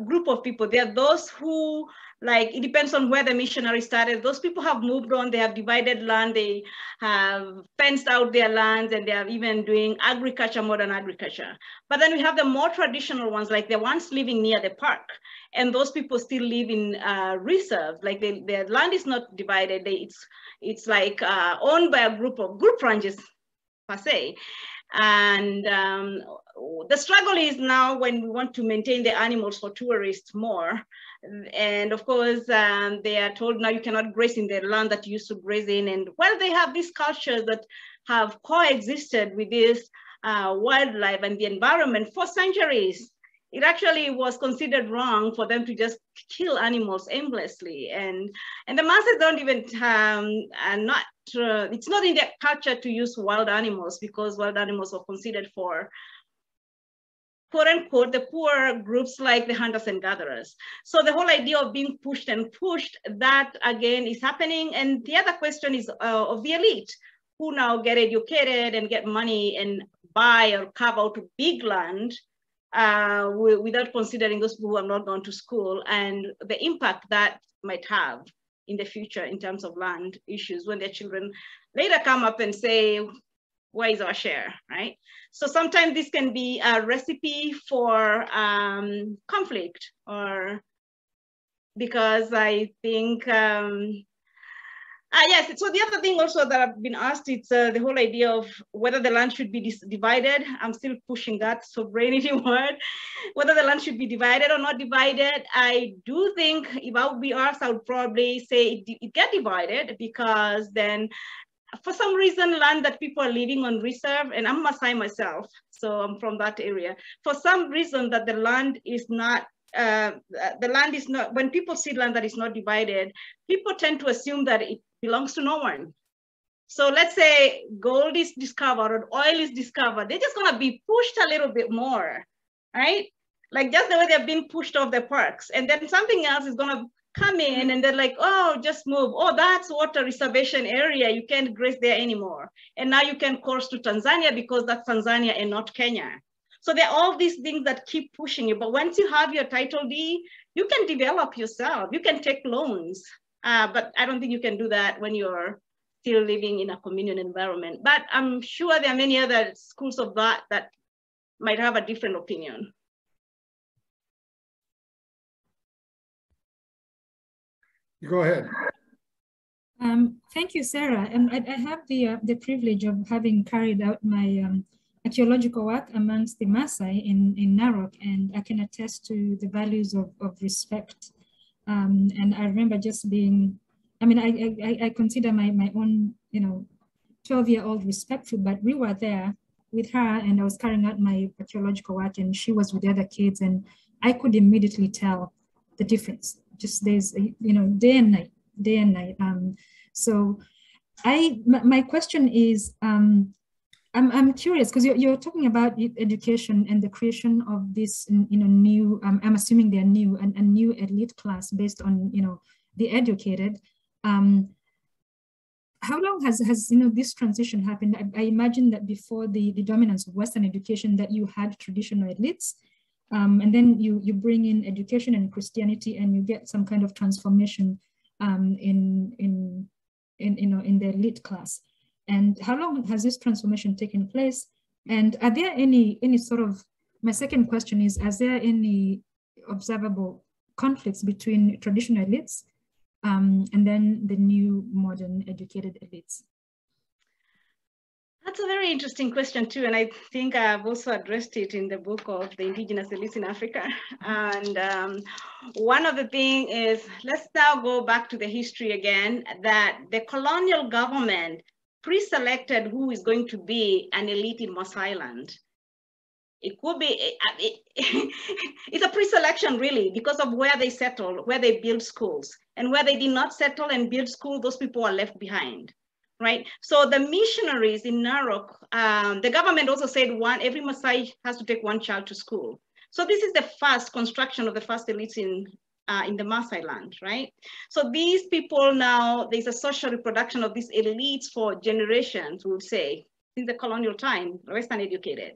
group of people. There are those who, like, it depends on where the missionary started. Those people have moved on, they have divided land, they have fenced out their lands, and they are even doing agriculture, modern agriculture. But then we have the more traditional ones, like the ones living near the park. And those people still live in reserves, like their land is not divided. It's like owned by a group ranches per se. And the struggle is now when we want to maintain the animals for tourists more. And of course, they are told now you cannot graze in the land that you used to graze in. And while they have these cultures that have coexisted with this wildlife and the environment for centuries, it actually was considered wrong for them to just kill animals aimlessly. And the Maasai don't even, it's not in their culture to use wild animals, because wild animals were considered for, quote unquote, the poor groups like the hunters and gatherers. So the whole idea of being pushed and pushed, that again is happening. And the other question is of the elite, who now get educated and get money and buy or carve out big land without considering those people who have not gone to school, and the impact that might have in the future in terms of land issues when their children later come up and say, where is our share, right? So sometimes this can be a recipe for conflict, or because I think, yes, so the other thing also that I've been asked, it's the whole idea of whether the land should be divided. I'm still pushing that sovereignty word, whether the land should be divided or not divided. I do think if I would be asked, I would probably say it get divided, because then for some reason, land that people are living on reserve, and I'm Maasai myself, so I'm from that area. For some reason that the land is not, when people see land that is not divided, people tend to assume that it belongs to no one. So let's say gold is discovered or oil is discovered, they're just gonna be pushed a little bit more, right? Like just the way they're being pushed off the parks. And then something else is gonna come in and they're like, oh, just move. Oh, that's water reservation area. You can't graze there anymore. And now you can cross to Tanzania because that's Tanzania and not Kenya. So there are all these things that keep pushing you. But once you have your title deed, you can develop yourself. You can take loans. But I don't think you can do that when you're still living in a communal environment. But I'm sure there are many other schools of that that might have a different opinion. Go ahead. Thank you, Sarah. And I have the privilege of having carried out my archaeological work amongst the Maasai in Narok, and I can attest to the values of respect. And I remember just being, I mean, I consider my own, 12-year-old respectful, but we were there with her and I was carrying out my archaeological work and she was with the other kids, and I could immediately tell the difference. Just there's, day and night. So my question is, I'm curious because you're talking about education and the creation of this, new. I'm assuming they're new, a new elite class based on the educated. How long has this transition happened? I imagine that before the dominance of Western education, that you had traditional elites. And then you bring in education and Christianity, and you get some kind of transformation in the elite class. And how long has this transformation taken place? And are there any sort of, my second question is, are there any observable conflicts between traditional elites and then the new modern educated elites? That's a very interesting question too. And I think I've also addressed it in the book of the Indigenous Elites in Africa. And one of the things is, let's now go back to the history again, that the colonial government pre-selected who is going to be an elite in Maasai land. It could be, it's a pre-selection really, because of where they settled, where they build schools. And where they did not settle and build schools, those people are left behind. Right. So the missionaries in Narok, the government also said every Maasai has to take one child to school. So this is the first construction of the first elites in the Maasai land, right? So these people now, there's a social reproduction of these elites for generations, we would say, since the colonial time, Western educated.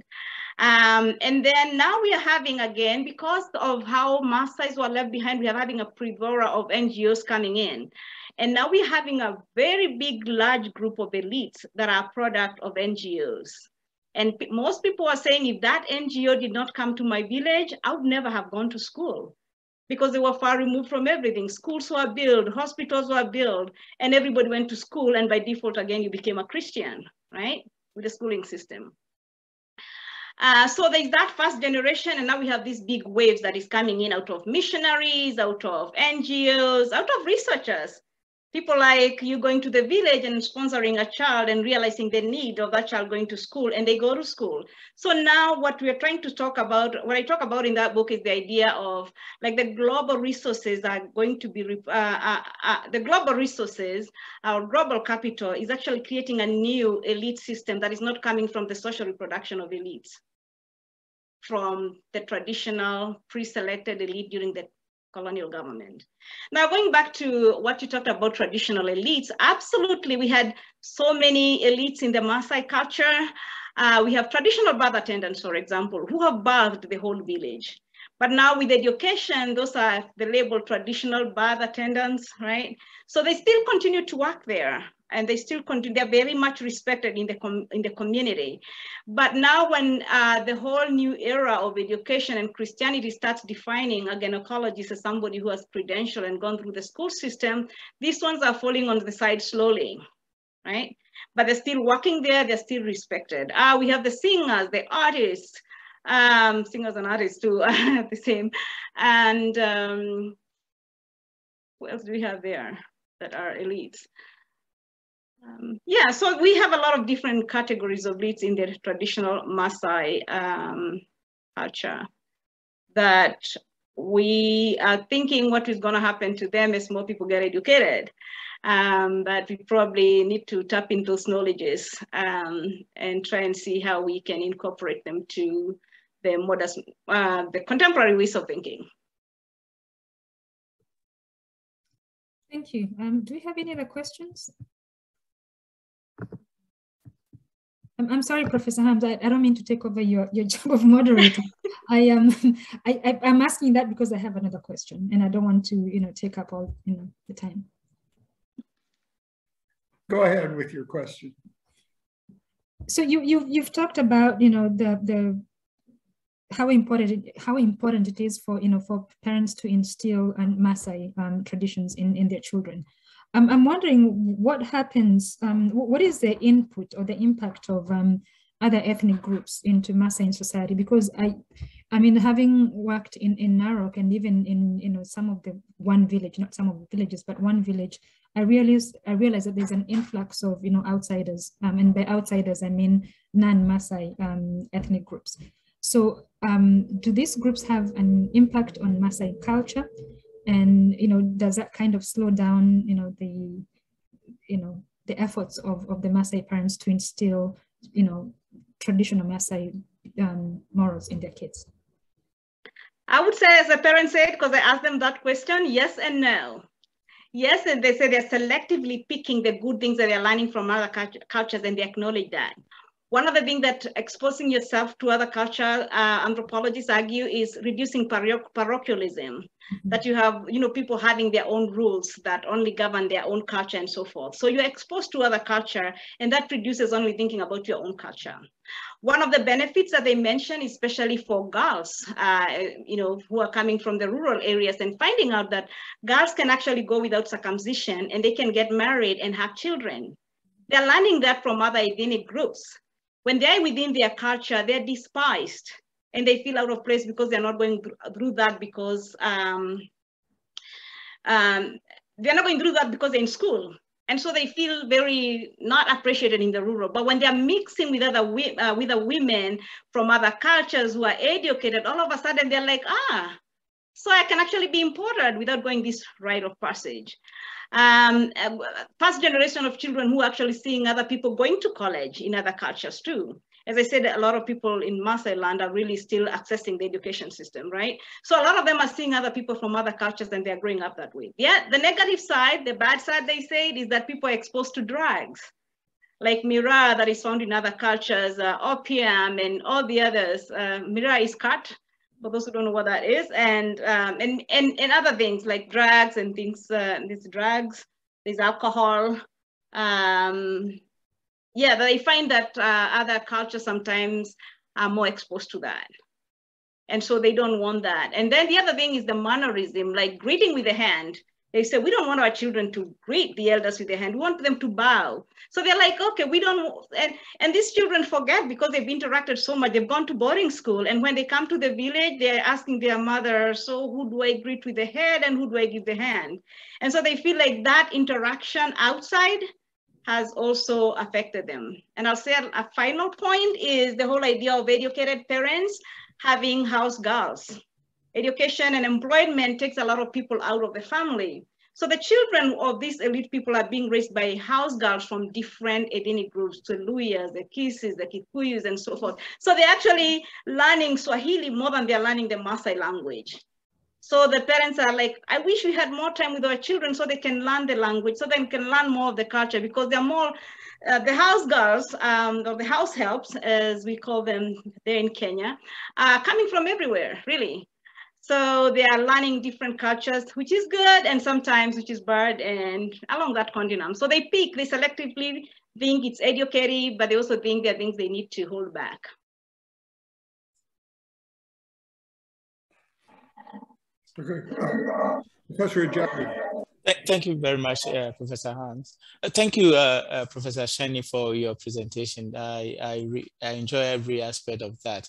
And then now we are having, again, because of how Maasais were left behind, we are having a plethora of NGOs coming in. And now we're having a very big, large group of elites that are a product of NGOs. And most people are saying, if that NGO did not come to my village, I would never have gone to school because they were far removed from everything. Schools were built, hospitals were built, and everybody went to school. And by default, again, you became a Christian, right? With the schooling system. So there's that first generation, and now we have these big waves that is coming in out of missionaries, out of NGOs, out of researchers. People like you going to the village and sponsoring a child and realizing the need of that child going to school, and they go to school. So now what we're trying to talk about, what I talk about in that book, is the idea of like the global resources are going to be, the global resources, our global capital is actually creating a new elite system that is not coming from the social reproduction of elites, from the traditional pre-selected elite during the colonial government. Now, going back to what you talked about traditional elites, absolutely, we had so many elites in the Maasai culture. We have traditional birth attendants, for example, who have birthed the whole village. But now with education, those are the labeled traditional birth attendants, right? So they still continue to work there, and they still continue, they're very much respected in the community. But now when the whole new era of education and Christianity starts defining a gynecologist as somebody who has credential and gone through the school system, these ones are falling on the side slowly, right? But they're still working there, they're still respected. We have the singers, the artists, singers and artists too, the same. And what else do we have there that are elites? Yeah, so we have a lot of different categories of elites in the traditional Maasai culture that we are thinking what is going to happen to them as more people get educated. But we probably need to tap into those knowledges and try and see how we can incorporate them to the modern, the contemporary ways of thinking. Thank you. Do we have any other questions? I'm sorry, Professor Harms, I don't mean to take over your job of moderator. I'm asking that because I have another question and I don't want to, take up all, the time. Go ahead with your question. So you've talked about, how important it is for, for parents to instill Maasai traditions in their children. I'm wondering what happens, what is the input or the impact of other ethnic groups into Maasai society? Because I mean, having worked in Narok and even in some of the one village, not some of the villages, but one village, I realized that there's an influx of outsiders, and by outsiders I mean non-Maasai ethnic groups. So do these groups have an impact on Maasai culture? And does that kind of slow down the efforts of the Maasai parents to instill traditional Maasai morals in their kids? I would say, as a parent said, because I asked them that question, yes and no. Yes, and they say they're selectively picking the good things that they're learning from other cultures, and they acknowledge that. One of the things that exposing yourself to other culture, anthropologists argue, is reducing parochialism. Mm-hmm. That you have, people having their own rules that only govern their own culture and so forth. So you're exposed to other culture, and that produces only thinking about your own culture. One of the benefits that they mention, especially for girls, who are coming from the rural areas and finding out that girls can actually go without circumcision and they can get married and have children. They're learning that from other ethnic groups. When they're within their culture, they're despised and they feel out of place because they're not going through that because they're not going through that because they're in school. And so they feel very not appreciated in the rural. But when they're mixing with other women from other cultures who are educated, all of a sudden they're like, so I can actually be imported without going this rite of passage. First generation of children who are actually seeing other people going to college in other cultures too. As I said, a lot of people in Maasai land are really still accessing the education system, right? So a lot of them are seeing other people from other cultures and they're growing up that way. Yeah, the negative side, the bad side, they say, is that people are exposed to drugs, like Mira that is found in other cultures, opium and all the others. Mira is cut, for those who don't know what that is, and other things like drugs and things, these drugs, there's alcohol. Yeah, they find that other cultures sometimes are more exposed to that. And so they don't want that. And then the other thing is the mannerism, like greeting with the hand. They say, we don't want our children to greet the elders with their hand. We want them to bow. So they're like, okay, we don't, and these children forget because they've interacted so much. They've gone to boarding school. And when they come to the village, they're asking their mother, so who do I greet with the head and who do I give the hand? And so they feel like that interaction outside has also affected them. And I'll say a final point is the whole idea of educated parents having house girls. Education and employment takes a lot of people out of the family. So the children of these elite people are being raised by house girls from different ethnic groups, the Luyas, the Kisis, the Kikuyus, and so forth. So they're actually learning Swahili more than they're learning the Maasai language. So the parents are like, I wish we had more time with our children so they can learn the language, so they can learn more of the culture, because they're more, the house girls, or the house helps, as we call them there in Kenya, are coming from everywhere, really. So they are learning different cultures, which is good, and sometimes which is bad, and along that continuum. So they pick, they selectively think it's educative, but they also think there are things they need to hold back. Okay. Professor Ajadi. Thank you very much, Professor Hans. Thank you, Professor Shani, for your presentation. I enjoy every aspect of that.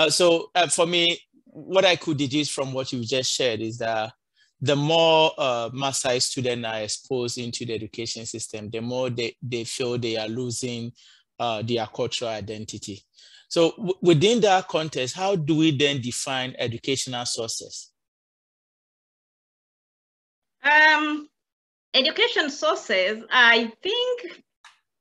So for me, what I could deduce from what you just shared is that the more Maasai students are exposed into the education system, the more they feel they are losing their cultural identity. So within that context, how do we then define educational sources? Education sources, I think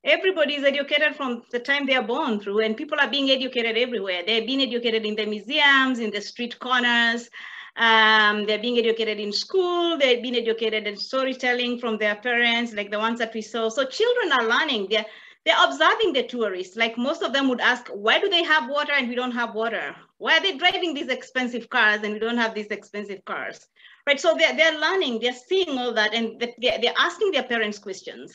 everybody is educated from the time they are born through, and people are being educated everywhere. They're being educated in the museums, in the street corners. They're being educated in school. They're being educated in storytelling from their parents, like the ones that we saw. So children are learning. They're observing the tourists. Like most of them would ask, why do they have water and we don't have water? Why are they driving these expensive cars and we don't have these expensive cars? Right, so they're learning, they're seeing all that, and they're asking their parents questions.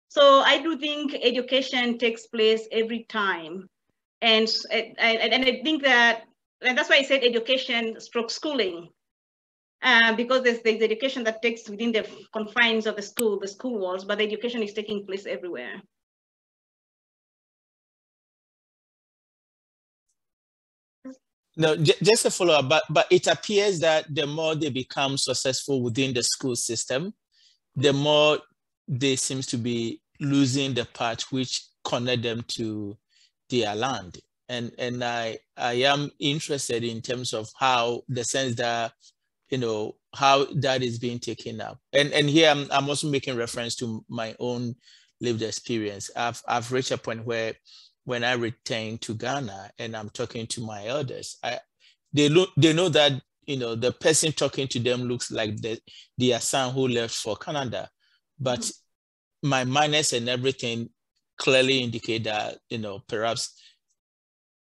So I do think education takes place every time. And I think that, and that's why I said education stroke schooling, because there's education that takes within the confines of the school walls, but the education is taking place everywhere. No, just a follow-up, but it appears that the more they become successful within the school system, the more they seem to be losing the part which connect them to their land. And I am interested in terms of how the sense that, you know, how that is being taken up. And here I'm also making reference to my own lived experience. I've reached a point where when I return to Ghana and I'm talking to my elders, they know that, you know, the person talking to them looks like their son who left for Canada, but my manners and everything clearly indicate that, you know, perhaps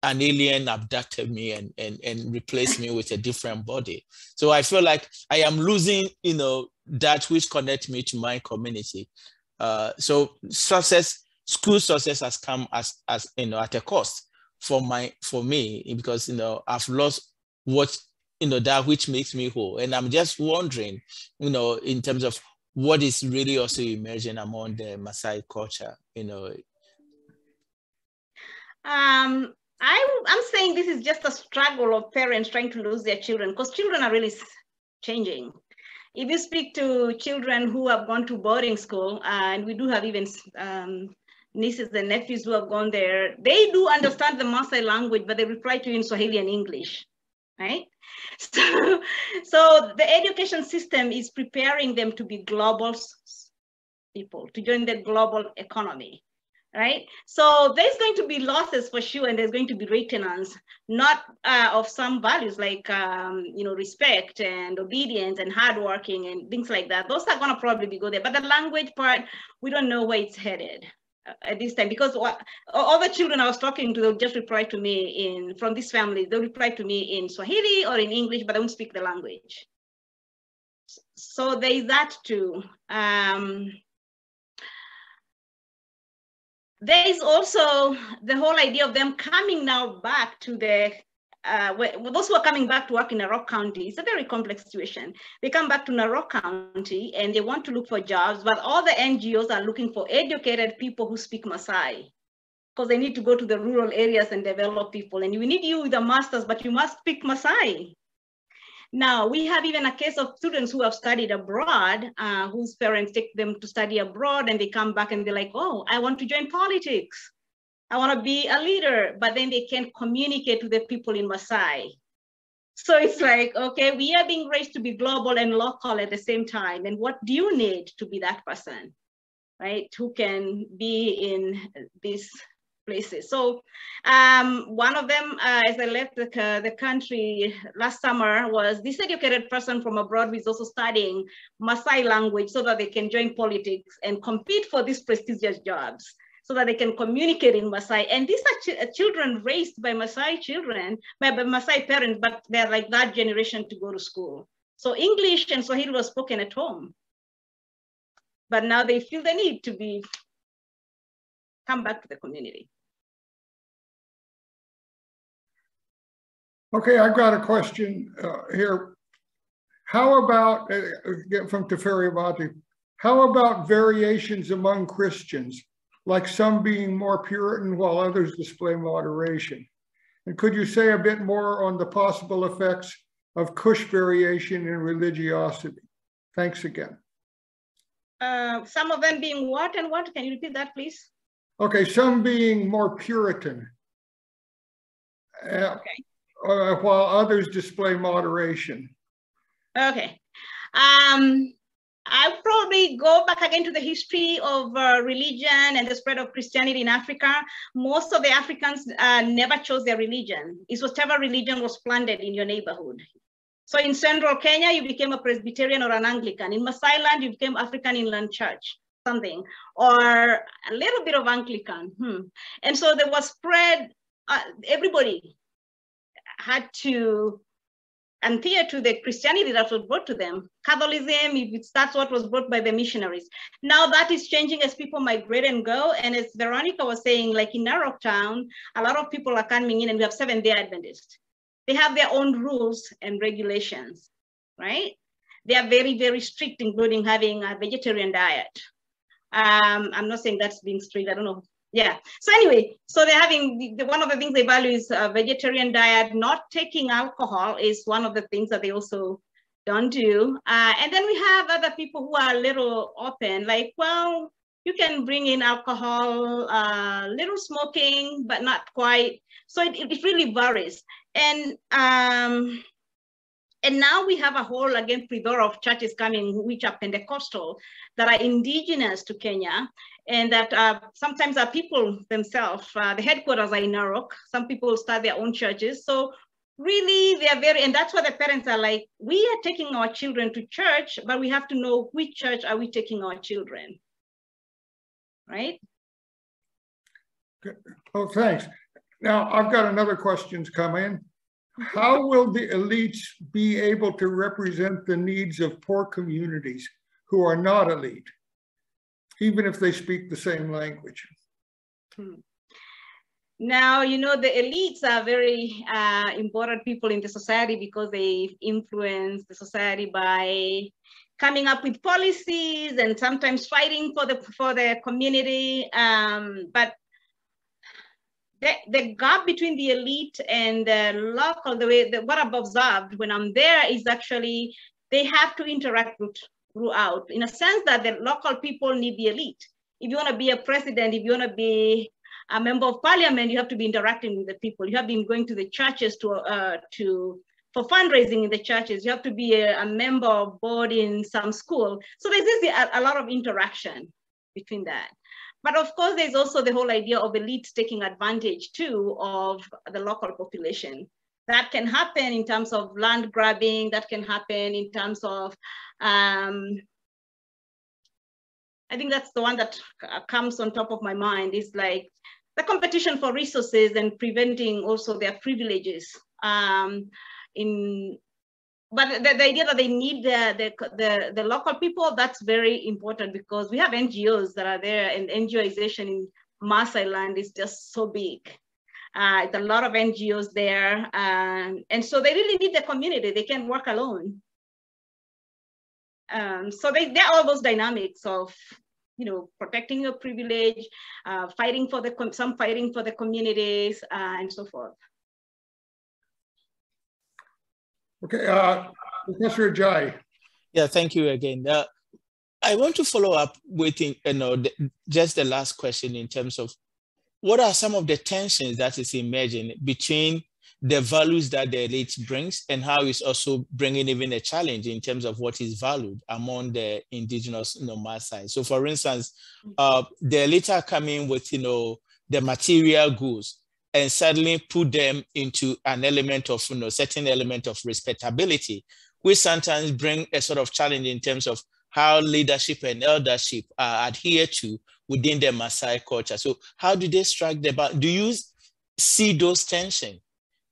an alien abducted me and replaced me with a different body. So I feel like I am losing, you know, that which connects me to my community. So school success has come as you know, at a cost for me, because, you know, I've lost what, you know, that which makes me whole. And I'm just wondering, you know, in terms of what is really also emerging among the Maasai culture, you know. I'm saying this is just a struggle of parents trying to lose their children, because children are really changing. If you speak to children who have gone to boarding school, and we do have even nieces and nephews who have gone there, they do understand the Maasai language, but they reply to you in Swahili and English, right? So the education system is preparing them to be global people, to join the global economy, right? So there's going to be losses for sure, and there's going to be maintenance, not of some values like, you know, respect and obedience and hardworking and things like that. Those are gonna probably be good there, but the language part, we don't know where it's headed at this time, because all the children I was talking to, they'll just reply to me from this family, they'll reply to me in Swahili or in English, but they won't speak the language. So there is that too. There is also the whole idea of them coming now back to the those who are coming back to work in Narok County, it's a very complex situation. They come back to Narok County and they want to look for jobs, but all the NGOs are looking for educated people who speak Maasai, because they need to go to the rural areas and develop people. And we need you with a master's, but you must speak Maasai. Now, we have even a case of students who have studied abroad, whose parents take them to study abroad, and they come back and they're like, oh, I want to join politics. I want to be a leader, but then they can't communicate to the people in Maasai. So it's like, okay, we are being raised to be global and local at the same time. And what do you need to be that person, right? Who can be in these places. So one of them, as I left the country last summer, was this educated person from abroad who is also studying Maasai language so that they can join politics and compete for these prestigious jobs, so that they can communicate in Maasai. And these are children raised by Maasai children, by Maasai parents, but they're like that generation to go to school. So English and Swahili was spoken at home. But now they feel the need to come back to the community. Okay, I've got a question here. How about, from Teferi Abati, how about variations among Christians, like some being more Puritan while others display moderation? And could you say a bit more on the possible effects of Kush variation in religiosity? Thanks again. Some of them being what and what? Can you repeat that, please? Okay, some being more Puritan. Okay. While others display moderation. Okay. I'll probably go back again to the history of religion and the spread of Christianity in Africa. Most of the Africans never chose their religion. It's whatever religion was planted in your neighborhood. So in central Kenya, you became a Presbyterian or an Anglican. In Maasai land, you became African Inland Church, something, or a little bit of Anglican. And so there was spread, everybody had to adhere to the Christianity that was brought to them. Catholicism, that's what was brought by the missionaries. Now that is changing as people migrate and go. And as Veronica was saying, like in Narok Town, a lot of people are coming in, and we have Seventh-day Adventists. They have their own rules and regulations, right? They are very, very strict, including having a vegetarian diet. I'm not saying that's being strict, I don't know. Yeah, so anyway, so they're having, one of the things they value is a vegetarian diet. Not taking alcohol is one of the things that they also don't do. And then we have other people who are a little open, like, well, you can bring in alcohol, little smoking, but not quite. So it really varies. And now we have a whole, again, plethora of churches coming, which are Pentecostal, that are indigenous to Kenya, and that sometimes are people themselves. The headquarters are in Narok. Some people start their own churches. So really, they are very, and that's why the parents are like, we are taking our children to church, but we have to know which church are we taking our children, right? Oh, thanks. Now, I've got another question come in. How will the elites be able to represent the needs of poor communities who are not elite, even if they speak the same language? Now, you know, the elites are very important people in the society because they influence the society by coming up with policies and sometimes fighting for the community. But the gap between the elite and the local, what I've observed when I'm there is actually they have to interact throughout, in a sense that the local people need the elite. If you want to be a president, if you want to be a member of parliament, you have to be interacting with the people. You have been going to the churches for fundraising in the churches. You have to be a member of board in some school. So there's a lot of interaction between that. But of course, there's also the whole idea of elites taking advantage too of the local population. That can happen in terms of land grabbing, that can happen in terms of, I think that's the one that comes on top of my mind, is like the competition for resources and preventing also their privileges. But the idea that they need the local people, that's very important, because we have NGOs that are there, and NGOization in Maasai land is just so big. It's a lot of NGOs there. And so they really need the community. They can't work alone. So they're all those dynamics of, you know, protecting your privilege, fighting for some fighting for the communities, and so forth. Okay, Professor Ajayi. Yeah, thank you again. I want to follow up with, you know, just the last question in terms of what are some of the tensions that is emerging between the values that the elite brings and how it's also bringing even a challenge in terms of what is valued among the indigenous, you know, Maasai. So for instance, the elite are coming with, you know, the material goods and suddenly put them into an element of, you know, certain element of respectability, which sometimes bring a sort of challenge in terms of how leadership and eldership are adhered to within the Maasai culture. So how do they strike the balance? Do you see those tensions?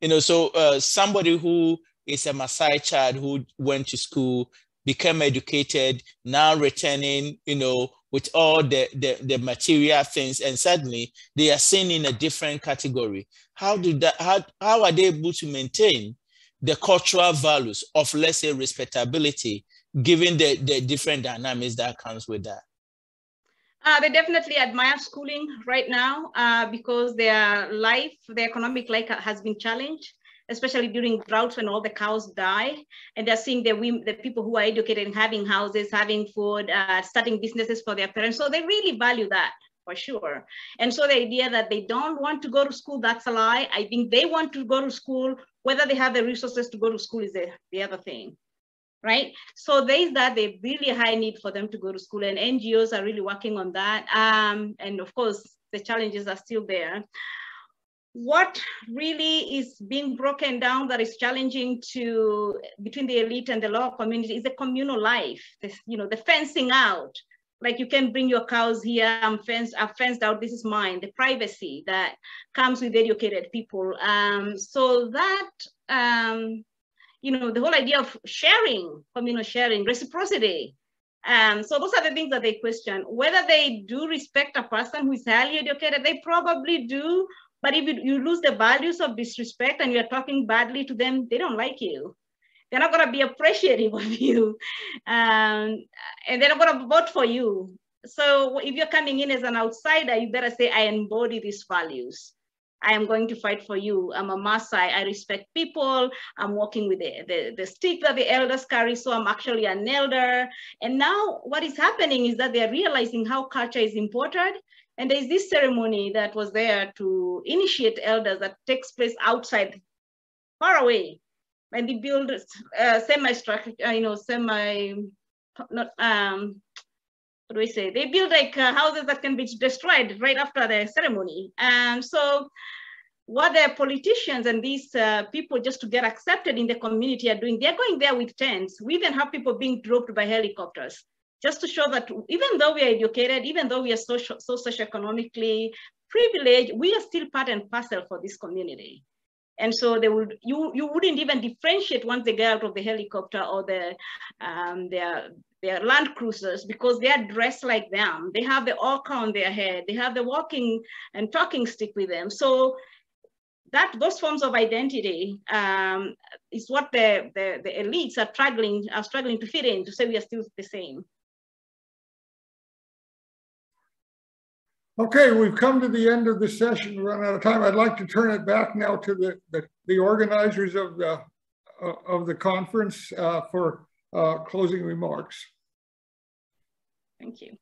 You know, so somebody who is a Maasai child who went to school, became educated, now returning, you know, with all the material things, and suddenly they are seen in a different category. How are they able to maintain the cultural values of, let's say, respectability, given the different dynamics that comes with that? They definitely admire schooling right now because their economic life has been challenged, especially during droughts when all the cows die. And they're seeing the people who are educated and having houses, having food, starting businesses for their parents. So they really value that for sure. And so the idea that they don't want to go to school, that's a lie. I think they want to go to school. Whether they have the resources to go to school is the other thing. Right? So there's there's really high need for them to go to school, and NGOs are really working on that. And of course, the challenges are still there. What really is being broken down that is challenging between the elite and the lower community is the communal life, you know, the fencing out. Like, you can bring your cows here, I've fenced out, this is mine, the privacy that comes with educated people. So that, you know, the whole idea of sharing, communal sharing, reciprocity. So those are the things that they question. Whether they do respect a person who is highly educated, they probably do. But if you lose the values of disrespect and you're talking badly to them, they don't like you. They're not going to be appreciative of you. And they're not going to vote for you. So if you're coming in as an outsider, you better say, I embody these values. I am going to fight for you. I'm a Maasai. I respect people. I'm walking with the stick that the elders carry. So I'm actually an elder. And now what is happening is that they're realizing how culture is important. And there's this ceremony that was there to initiate elders that takes place outside, far away. And they build semi-structure, you know, what do we say? They build like houses that can be destroyed right after the ceremony. And so what the politicians and these people, just to get accepted in the community, are doing, they're going there with tents. We even have people being dropped by helicopters, just to show that even though we are educated, even though we are so socioeconomically privileged, we are still part and parcel for this community. And so you wouldn't even differentiate once they get out of the helicopter or their land cruisers, because they are dressed like them. They have the orca on their head. They have the walking and talking stick with them. So those forms of identity is what the elites are struggling to fit in, to say we are still the same. Okay, we've come to the end of the session. We've run out of time. I'd like to turn it back now to the organizers of the conference for closing remarks. Thank you.